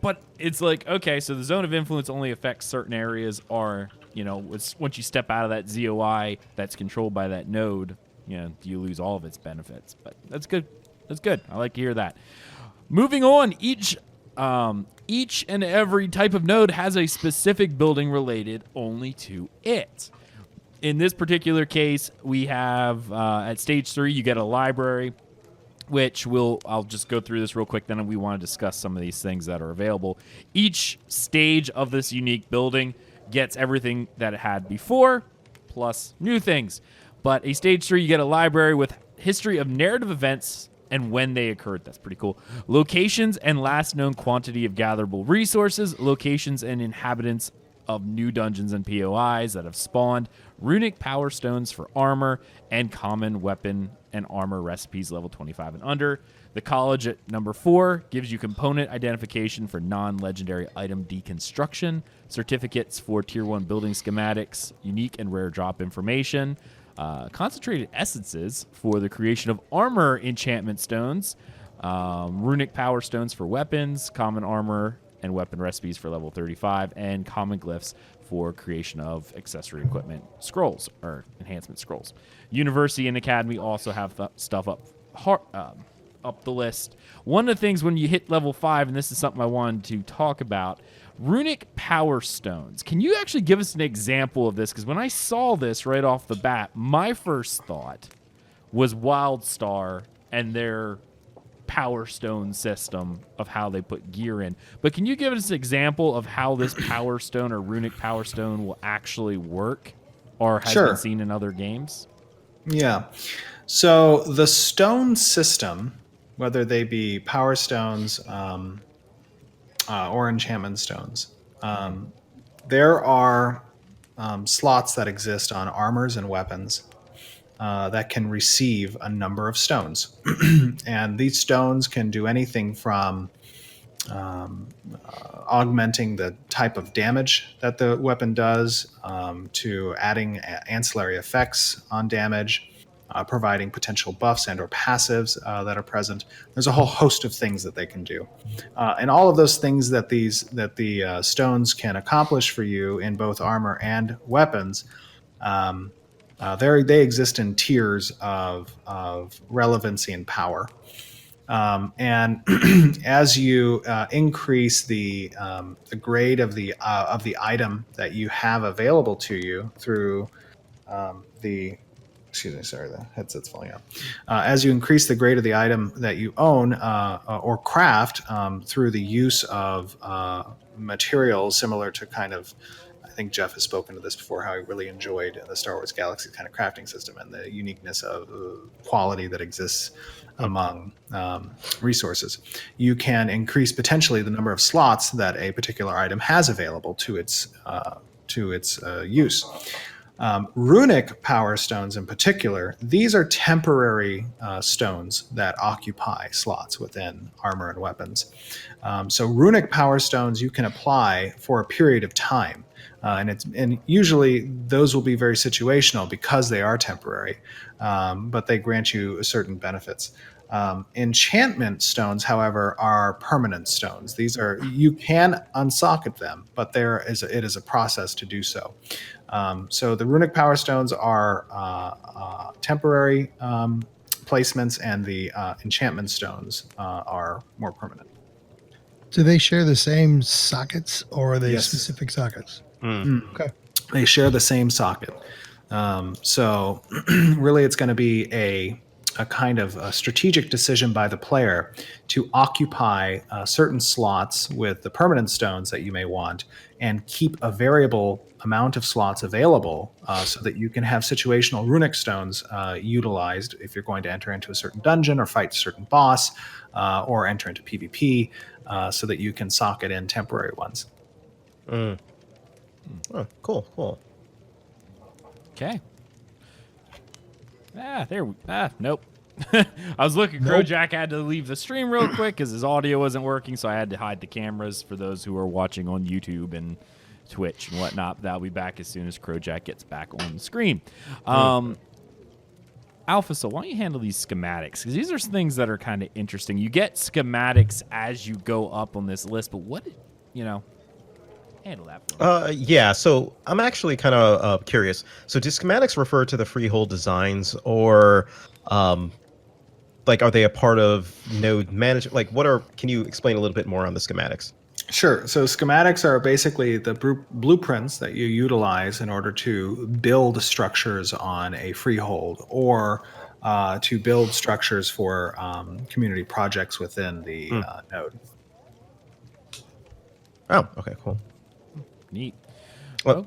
But it's like, okay, so the zone of influence only affects certain areas, or, once you step out of that ZOI that's controlled by that node, do you lose all of its benefits? But that's good. I like to hear that. Moving on, each and every type of node has a specific building related only to it. In this particular case, we have at stage 3, you get a library, which I'll just go through this real quick, then we want to discuss some of these things that are available. Each stage of this unique building gets everything that it had before, plus new things. But a stage 3, you get a library with history of narrative events and when they occurred. That's pretty cool. Locations and last known quantity of gatherable resources, locations and inhabitants of new dungeons and POIs that have spawned, runic power stones for armor, and common weapon and armor recipes level 25 and under. The college at number 4 gives you component identification for non-legendary item deconstruction, certificates for tier 1 building schematics, unique and rare drop information, concentrated essences for the creation of armor enchantment stones, runic power stones for weapons, common armor and weapon recipes for level 35, and common glyphs for creation of accessory equipment scrolls or enhancement scrolls. University and Academy also have stuff up the list. One of the things when you hit level 5, and this is something I wanted to talk about, runic power stones. Can you actually give us an example of this? Because when I saw this right off the bat, my first thought was WildStar and their power stone system of how they put gear in. But can you give us an example of how this power stone or runic power stone will actually work or has been seen in other games? Yeah. So the stone system, whether they be power stones or enchantment stones, there are slots that exist on armors and weapons that can receive a number of stones. And these stones can do anything from augmenting the type of damage that the weapon does, to adding ancillary effects on damage, providing potential buffs and or passives that are present. There's a whole host of things that they can do. And all of those things that the stones can accomplish for you in both armor and weapons, they exist in tiers of relevancy and power. And as you increase the grade of the item that you have available to you through the headset's falling out. As you increase the grade of the item that you own or craft through the use of materials similar to kind of, I think Jeff has spoken to this before, how he really enjoyed the Star Wars Galaxy kind of crafting system and the uniqueness of quality that exists among resources. You can increase potentially the number of slots that a particular item has available to its use. Runic power stones in particular, these are temporary stones that occupy slots within armor and weapons. So runic power stones you can apply for a period of time. And usually those will be very situational because they are temporary, but they grant you certain benefits. Enchantment stones, however, are permanent stones. You can unsocket them, but it is a process to do so. So the runic power stones are temporary placements, and the enchantment stones are more permanent. Do they share the same sockets, or are they specific sockets? Okay. They share the same socket. So really it's going to be a kind of a strategic decision by the player to occupy certain slots with the permanent stones that you may want and keep a variable amount of slots available so that you can have situational runic stones utilized if you're going to enter into a certain dungeon or fight a certain boss or enter into PvP so that you can socket in temporary ones. Oh, cool. Okay. Nope. I was looking. Crojack had to leave the stream real quick because his audio wasn't working, so I had to hide the cameras for those who are watching on YouTube and Twitch and whatnot. That'll be back as soon as Crojack gets back on the screen. Alpha, so why don't you handle these schematics? Because these are things that are kind of interesting. You get schematics as you go up on this list, but handle that for me. Yeah, so I'm actually kind of curious. So do schematics refer to the freehold designs, or are they a part of node management? Can you explain a little bit more on the schematics? Sure. So schematics are basically the blueprints that you utilize in order to build structures on a freehold or to build structures for community projects within the node. Oh, okay, cool. Neat. Well,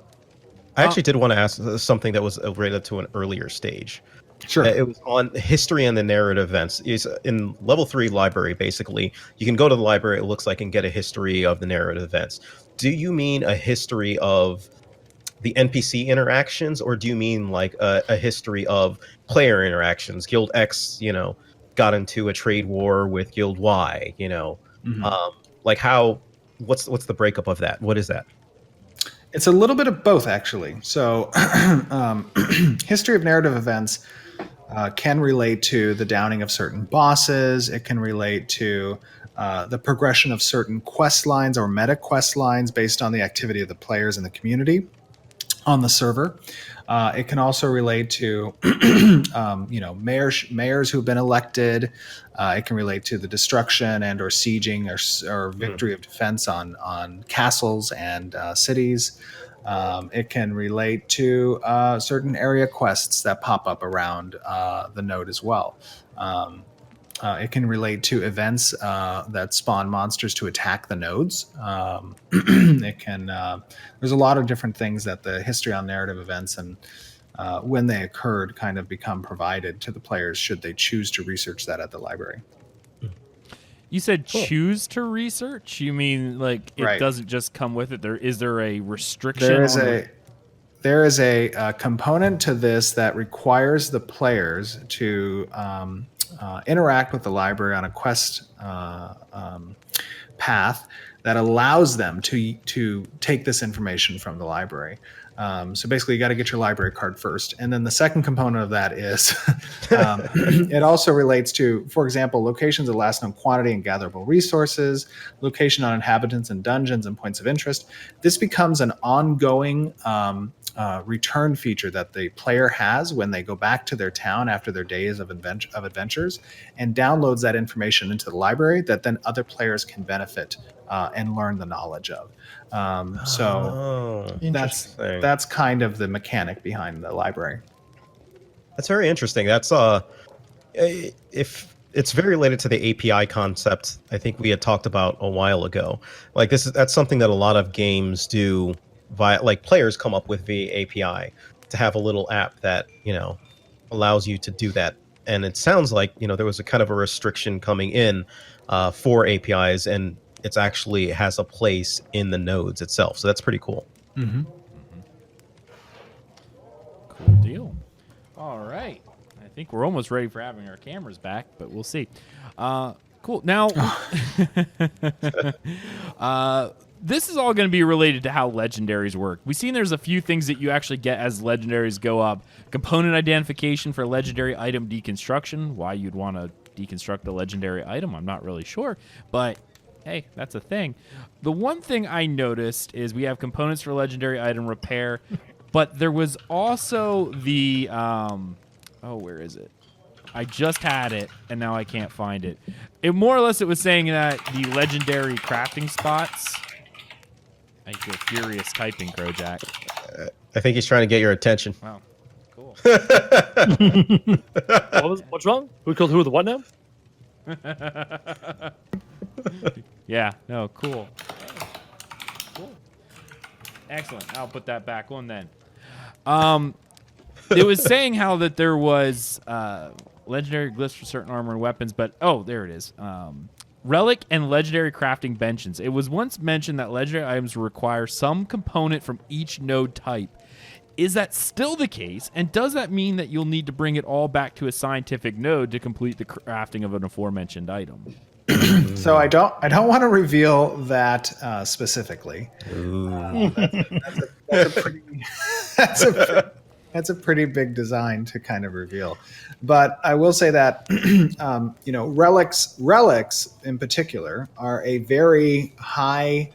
I actually did want to ask something that was related to an earlier stage. Sure. It was on history and the narrative events. In level 3 library, basically, you can go to the library, it looks like, and get a history of the narrative events. Do you mean a history of the NPC interactions, or do you mean like a history of player interactions? Guild X, got into a trade war with Guild Y, like how, what's the breakup of that? What is that? It's a little bit of both, actually. So, history of narrative events can relate to the downing of certain bosses. It can relate to the progression of certain quest lines or meta quest lines based on the activity of the players in the community on the server. It can also relate to, mayors who've been elected. It can relate to the destruction and or sieging or victory of defense on castles and cities. It can relate to certain area quests that pop up around the node as well. It can relate to events that spawn monsters to attack the nodes. It can. There's a lot of different things that the history on narrative events and when they occurred kind of become provided to the players should they choose to research that at the library. You said choose to research? You mean like it doesn't just come with it? Is there a restriction? There is a component to this that requires the players to interact with the library on a quest path that allows them to take this information from the library. So basically, you got to get your library card first. And then the second component of that is it also relates to, for example, locations of last known quantity and gatherable resources, location on inhabitants and dungeons and points of interest. This becomes an ongoing return feature that the player has when they go back to their town after their days of adventures and downloads that information into the library that then other players can benefit and learn the knowledge of. So that's kind of the mechanic behind the library. That's very interesting. That's if it's very related to the API concept I think we had talked about a while ago. Like that's something that a lot of games do via, like, players come up with via API to have a little app that, allows you to do that. And it sounds like, there was a kind of a restriction coming in for APIs, and it's actually has a place in the nodes itself. So that's pretty cool. Mm-hmm. Cool deal. All right. I think we're almost ready for having our cameras back, but we'll see. Cool. Now, this is all going to be related to how legendaries work. We've seen there's a few things that you actually get as legendaries go up. Component identification for legendary item deconstruction. Why you'd want to deconstruct a legendary item, I'm not really sure. But, hey, that's a thing. The one thing I noticed is we have components for legendary item repair, but there was also the... where is it? I just had it, and now I can't find it. More or less, it was saying that the legendary crafting spots... I feel furious typing, Crojack. I think he's trying to get your attention. Wow, cool. What's wrong? Who killed who with the what now? Yeah, no, cool. Cool. Excellent. I'll put that back on then. It was saying how that there was legendary glyphs for certain armor and weapons, but there it is. Relic and legendary crafting benches. It was once mentioned that legendary items require some component from each node type. Is that still the case? And does that mean that you'll need to bring it all back to a scientific node to complete the crafting of an aforementioned item? So I don't want to reveal that specifically. That's a pretty big design to kind of reveal. But I will say that relics in particular are a very high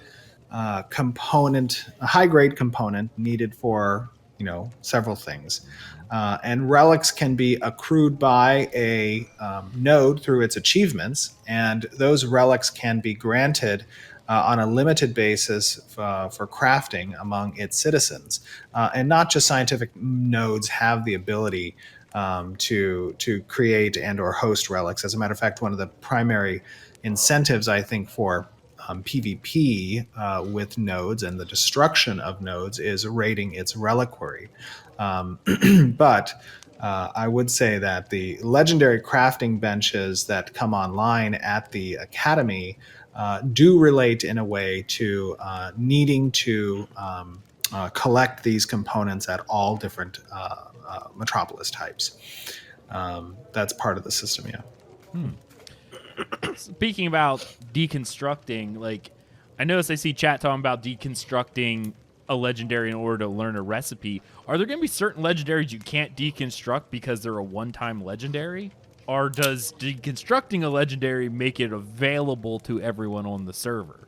component, a high grade component needed for several things. And relics can be accrued by a node through its achievements, and those relics can be granted on a limited basis for crafting among its citizens. And not just scientific nodes have the ability to create and or host relics. As a matter of fact, one of the primary incentives, I think, for PvP with nodes and the destruction of nodes is raiding its reliquary. But I would say that the legendary crafting benches that come online at the academy do relate in a way to needing to collect these components at all different metropolis types. That's part of the system, yeah. Speaking about deconstructing, like, I notice I see chat talking about deconstructing a legendary in order to learn a recipe. Are there going to be certain legendaries you can't deconstruct because they're a one-time legendary? Or does deconstructing a legendary make it available to everyone on the server?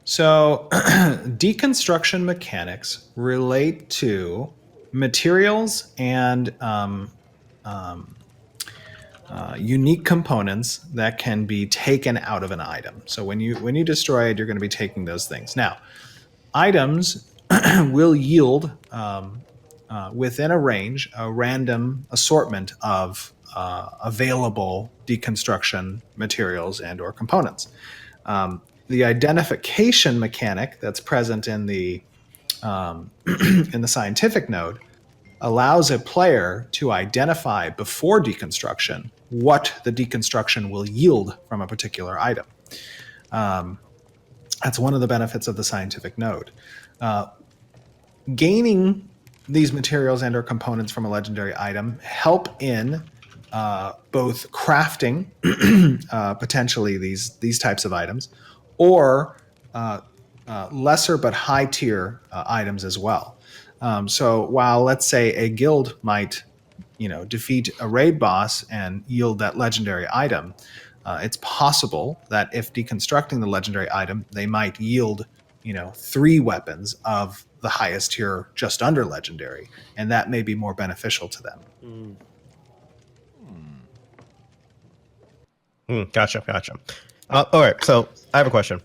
So deconstruction mechanics relate to materials and unique components that can be taken out of an item. So when you destroy it, you're going to be taking those things. Now, items will yield within a range a random assortment of available deconstruction materials and or components. The identification mechanic that's present in the in the scientific node allows a player to identify before deconstruction what the deconstruction will yield from a particular item. That's one of the benefits of the scientific node. Gaining these materials and or components from a legendary item help in both crafting potentially these types of items, or lesser but high tier items as well. So while, let's say, a guild might, defeat a raid boss and yield that legendary item, it's possible that if deconstructing the legendary item, they might yield, 3 weapons of the highest tier just under legendary, and that may be more beneficial to them. Gotcha. All right, so I have a question.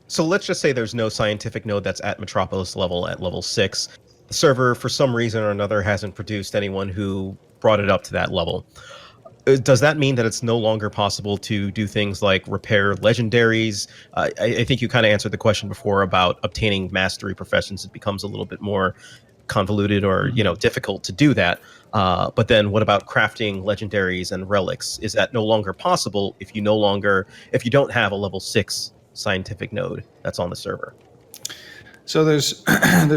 So let's just say there's no scientific node that's at Metropolis level at level 6. The server, for some reason or another, hasn't produced anyone who brought it up to that level. Does that mean that it's no longer possible to do things like repair legendaries? I think you kind of answered the question before about obtaining mastery professions. It becomes a little bit more convoluted or difficult to do that. But then what about crafting legendaries and relics? Is that no longer possible if you don't have a level 6 scientific node that's on the server? So there's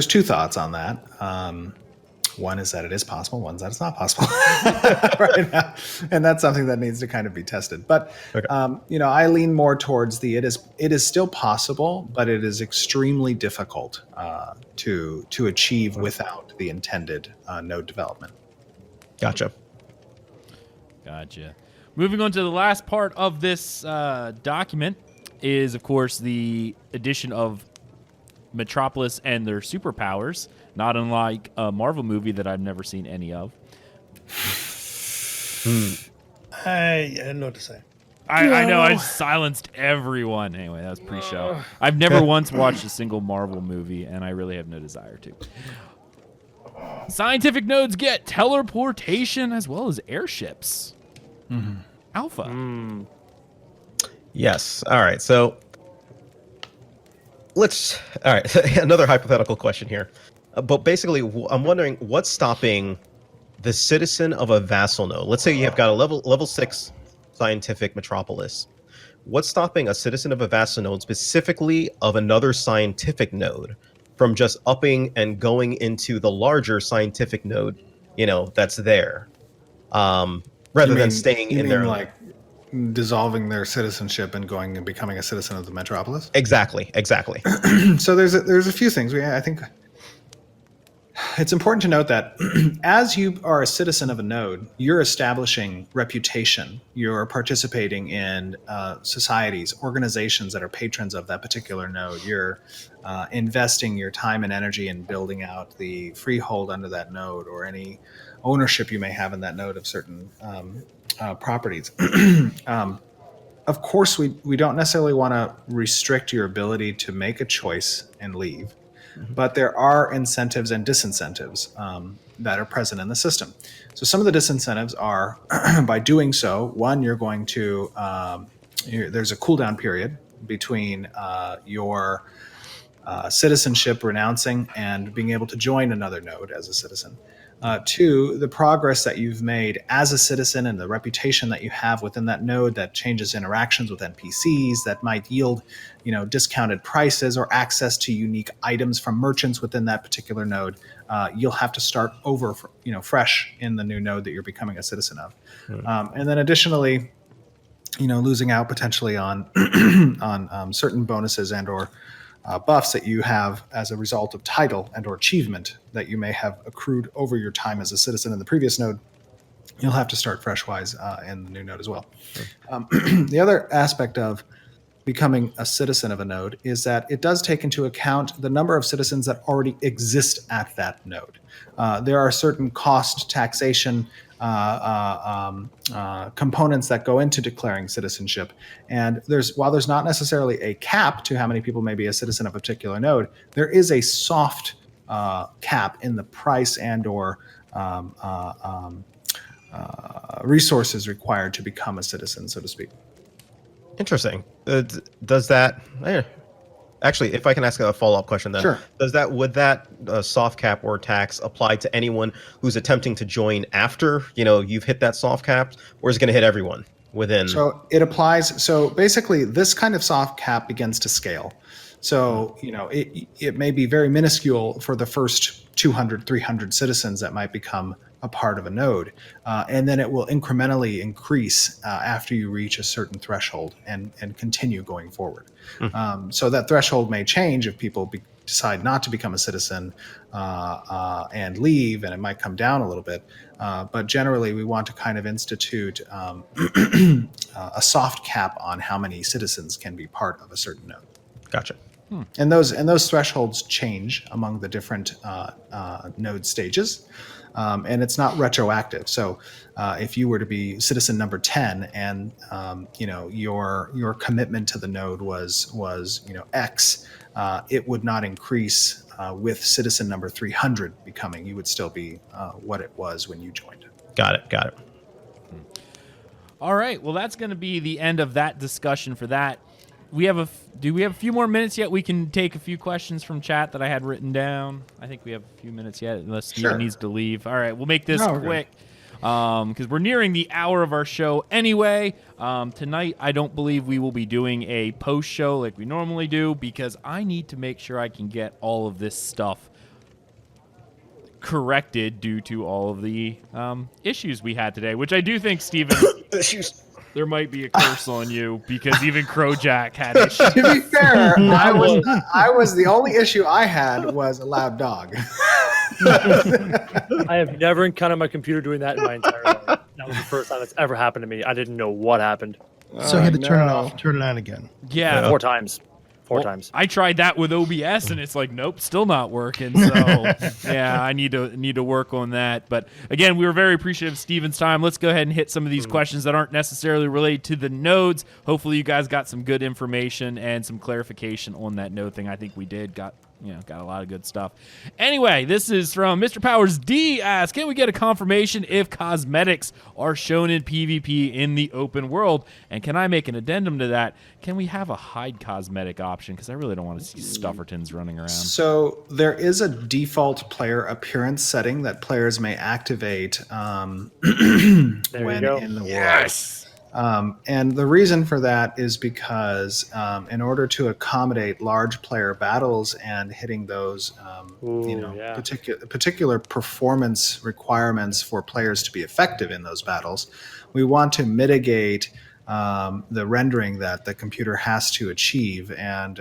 2 thoughts on that. One is that it is possible, one is that it's not possible right now, and that's something that needs to kind of be tested. But okay. I lean more towards it is still possible, but it is extremely difficult to achieve without the intended node development. Gotcha. Moving on to the last part of this document is, of course, the addition of Metropolis and their superpowers, not unlike a Marvel movie that I've never seen any of. I don't know what to say. I know, I silenced everyone. Anyway, that was pre-show. I've never once watched a single Marvel movie, and I really have no desire to. Scientific nodes get teleportation as well as airships. Alpha. Yes. All right. So another hypothetical question here. But basically, I'm wondering what's stopping the citizen of a vassal node. Let's say you have got a level 6 scientific metropolis. What's stopping a citizen of a vassal node, specifically of another scientific node, from just upping and going into the larger scientific node, that's there, rather than staying in their like dissolving their citizenship and going and becoming a citizen of the metropolis? Exactly. So there's a few things. I think it's important to note that as you are a citizen of a node, you're establishing reputation. You're participating in societies, organizations that are patrons of that particular node. You're investing your time and energy in building out the freehold under that node, or any ownership you may have in that node of certain properties. Of course, we don't necessarily want to restrict your ability to make a choice and leave. but there are incentives and disincentives that are present in the system. So some of the disincentives are by doing so, one, you're going to, there's a cooldown period between your citizenship renouncing and being able to join another node as a citizen. Two, the progress that you've made as a citizen and the reputation that you have within that node that changes interactions with NPCs that might yield, discounted prices or access to unique items from merchants within that particular node. You'll have to start over, fresh in the new node that you're becoming a citizen of. And then additionally, losing out potentially on on certain bonuses and or buffs that you have as a result of title and or achievement that you may have accrued over your time as a citizen in the previous node. You'll have to start fresh-wise in the new node as well. The other aspect of becoming a citizen of a node is that it does take into account the number of citizens that already exist at that node. There are certain cost, taxation, components that go into declaring citizenship. And while there's not necessarily a cap to how many people may be a citizen of a particular node, there is a soft cap in the price and or resources required to become a citizen, so to speak. Interesting. Does that... Actually, if I can ask a follow-up question then. Sure. Would that soft cap or tax apply to anyone who's attempting to join after, you've hit that soft cap, or is it going to hit everyone within? So it applies. So basically this kind of soft cap begins to scale. So, it may be very minuscule for the first 200, 300 citizens that might become a part of a node. And then it will incrementally increase after you reach a certain threshold and continue going forward. So that threshold may change if people decide not to become a citizen and leave, and it might come down a little bit. But generally, we want to kind of institute a soft cap on how many citizens can be part of a certain node. Gotcha. And those thresholds change among the different node stages. And it's not retroactive. So if you were to be citizen number 10 and your commitment to the node was X, it would not increase with citizen number 300 becoming. You would still be what it was when you joined. Got it. All right. Well, that's going to be the end of that discussion for that. Do we have a few more minutes yet? We can take a few questions from chat that I had written down. I think we have a few minutes yet, unless Steven needs to leave. All right, we'll make this quick because we're nearing the hour of our show anyway. Tonight, I don't believe we will be doing a post show like we normally do because I need to make sure I can get all of this stuff corrected due to all of the issues we had today, which I do think, Steven, there might be a curse on you because even Crowjack had issues. To be fair, I was the only issue I had was a loud dog. I have never encountered my computer doing that in my entire life. That was the first time it's ever happened to me. I didn't know what happened. So you had to turn it off, turn it on again. Yeah. 4 times. Four times. I tried that with OBS and it's like, nope, still not working. So yeah, I need to work on that. But again, we were very appreciative of Steven's time. Let's go ahead and hit some of these questions that aren't necessarily related to the nodes. Hopefully you guys got some good information and some clarification on that node thing. I think we did. Got a lot of good stuff. Anyway, this is from Mr. Powers D asks, can we get a confirmation if cosmetics are shown in PvP in the open world? And can I make an addendum to that? Can we have a hide cosmetic option? Because I really don't want to see Stuffertons running around. So there is a default player appearance setting that players may activate when in the world. Yes! And the reason for that is because in order to accommodate large player battles and hitting those particular performance requirements for players to be effective in those battles, we want to mitigate the rendering that the computer has to achieve. And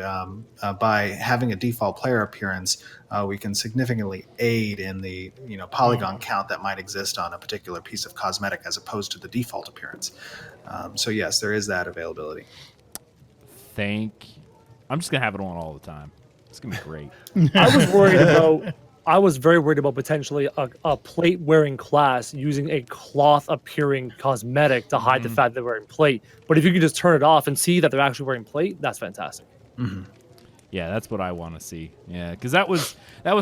by having a default player appearance, we can significantly aid in the polygon count that might exist on a particular piece of cosmetic as opposed to the default appearance. So yes, there is that availability. I'm just gonna have it on all the time. It's gonna be great. I was very worried about potentially a plate wearing class using a cloth appearing cosmetic to hide the fact that they're wearing plate. But if you can just turn it off and see that they're actually wearing plate, that's fantastic. Yeah, that's what I want to see. Yeah, because that was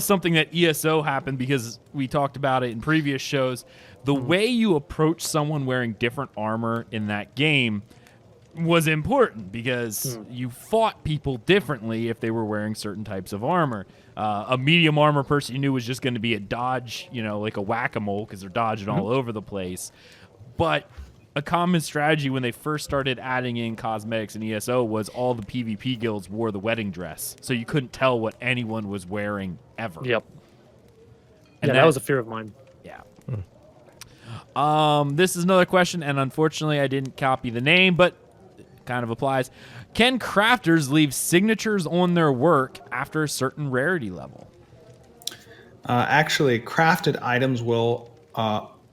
something that ESO happened because we talked about it in previous shows. The way you approach someone wearing different armor in that game was important because you fought people differently if they were wearing certain types of armor. A medium armor person you knew was just going to be a dodge, like a whack-a-mole because they're dodging all over the place. But a common strategy when they first started adding in cosmetics in ESO was all the PvP guilds wore the wedding dress, so you couldn't tell what anyone was wearing ever. Yep. And that was a fear of mine. Yeah. This is another question, and unfortunately I didn't copy the name, but it kind of applies. Can crafters leave signatures on their work after a certain rarity level? Actually, crafted items will,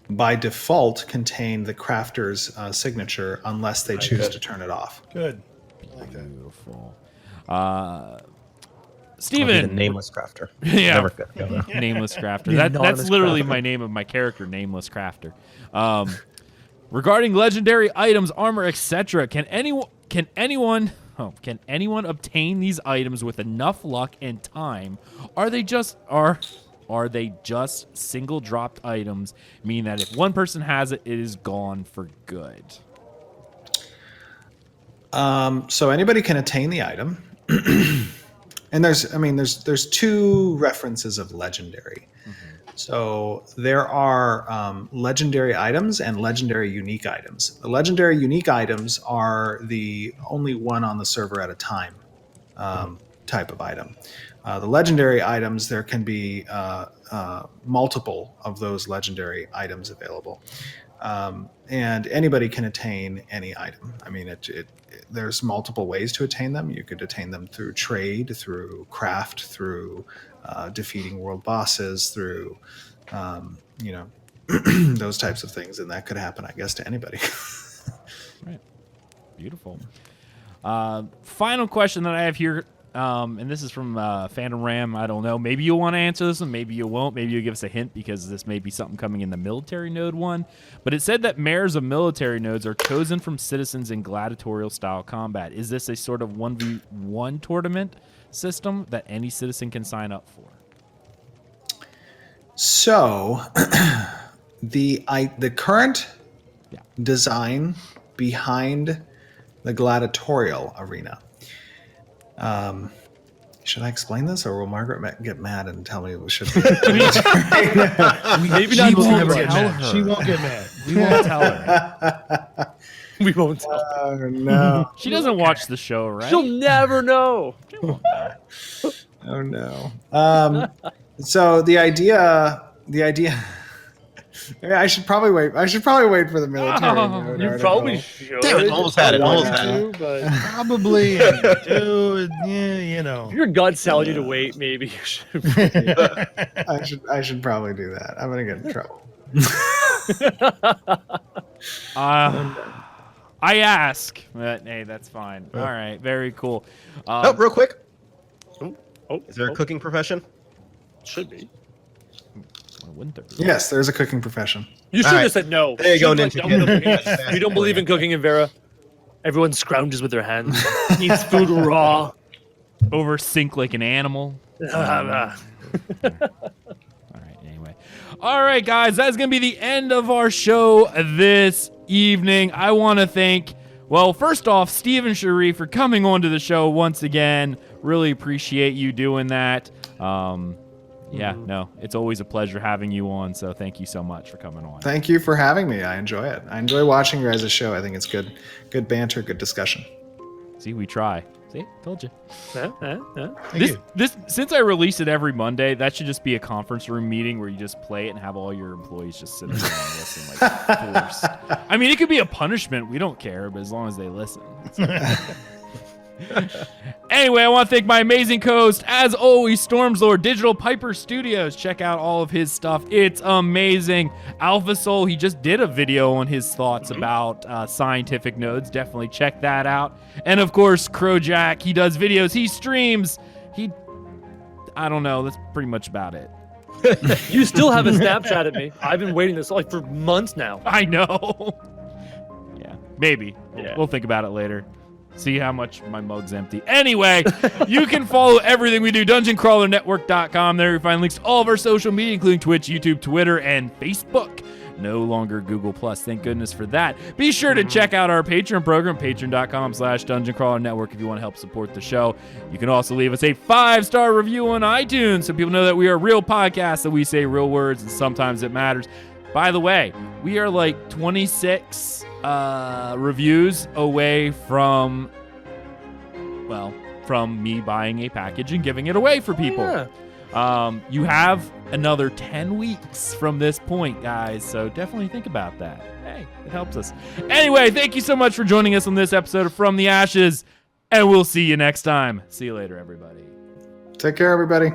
by default, contain the crafter's signature unless they choose to turn it off. Good. I like that. Beautiful. I'll be Steven. the nameless crafter. Yeah. Never go there. Nameless Crafter. The That's anonymous literally crafter. my name of my character, Nameless Crafter. Regarding legendary items, armor, etc., can anyone obtain these items with enough luck and time? Are they just single dropped items, meaning that if one person has it, it is gone for good? So anybody can attain the item. And there's two references of legendary. So there are legendary items and legendary unique items. The legendary unique items are the only one on the server at a time type of item. The legendary items, there can be multiple of those legendary items available. And anybody can attain any item. I mean, there's multiple ways to attain them. You could attain them through trade, through craft, through defeating world bosses, through those types of things, and that could happen, I guess, to anybody. Right. Beautiful. Final question that I have here, and this is from Phantom Ram. I don't know. Maybe you'll want to answer this one. Maybe you won't. Maybe you'll give us a hint because this may be something coming in the military node one. But it said that mayors of military nodes are chosen from citizens in gladiatorial style combat. Is this a sort of 1v1 tournament system that any citizen can sign up for? So the current design behind the gladiatorial arena. Should I explain this, or will Margaret get mad and tell me we should? Maybe not. She won't never get tell mad. her. She won't get mad. We won't tell her. We won't tell. Oh no! She doesn't watch the show, right? She'll never know. Oh no! So the idea. I should probably wait for the military. node You article. probably should. Damn it, almost had it. I Almost want had it. to, but Probably, dude. Yeah, if your gut's telling you to wait, maybe you should. I should probably do that. I'm gonna get in trouble. I ask, but hey, that's fine. All right, very cool. Oh, real quick. Oh, Is there a cooking profession? Should be. Winter. Yes, there's a cooking profession. You should All right. have said no. There you go, Should Ninja have Kid. done cooking. You don't believe in cooking in Vera? Everyone scrounges with their hands. Eats food raw. Over sink like an animal. All right, anyway. All right, guys, that's going to be the end of our show this evening. I want to thank, well, first off, Steve and Sharif for coming onto the show once again. Really appreciate you doing that. Yeah, no, it's always a pleasure having you on, so thank you so much for coming on. Thank you for having me. I enjoy it. I enjoy watching your guys' show. I think it's good banter, good discussion. See, we try. See, told you. Thank you. Since I release it every Monday, that should just be a conference room meeting where you just play it and have all your employees just sit there and listen like forced. I mean, it could be a punishment. We don't care, but as long as they listen. Anyway, I want to thank my amazing co-host, as always, Stormslord, Digital Piper Studios. Check out all of his stuff. It's amazing. Alpha Soul, he just did a video on his thoughts about scientific nodes. Definitely check that out. And of course, Crowjack, he does videos, he streams. I don't know, that's pretty much about it. You still haven't Snapchatted me. I've been waiting this for months now. I know. Yeah, maybe. Yeah. We'll think about it later. See how much my mug's empty. Anyway, you can follow everything we do, dungeoncrawlernetwork.com. There you find links to all of our social media, including Twitch, YouTube, Twitter, and Facebook. No longer Google+. Thank goodness for that. Be sure to check out our Patreon program, patreon.com/dungeoncrawlernetwork if you want to help support the show. You can also leave us a 5-star review on iTunes so people know that we are a real podcast, that we say real words, and sometimes it matters. By the way, we are like 26 reviews away from me buying a package and giving it away for people. Yeah. You have another 10 weeks from this point, guys, so definitely think about that. Hey, it helps us. Anyway, thank you so much for joining us on this episode of From the Ashes, and we'll see you next time. See you later, everybody. Take care, everybody.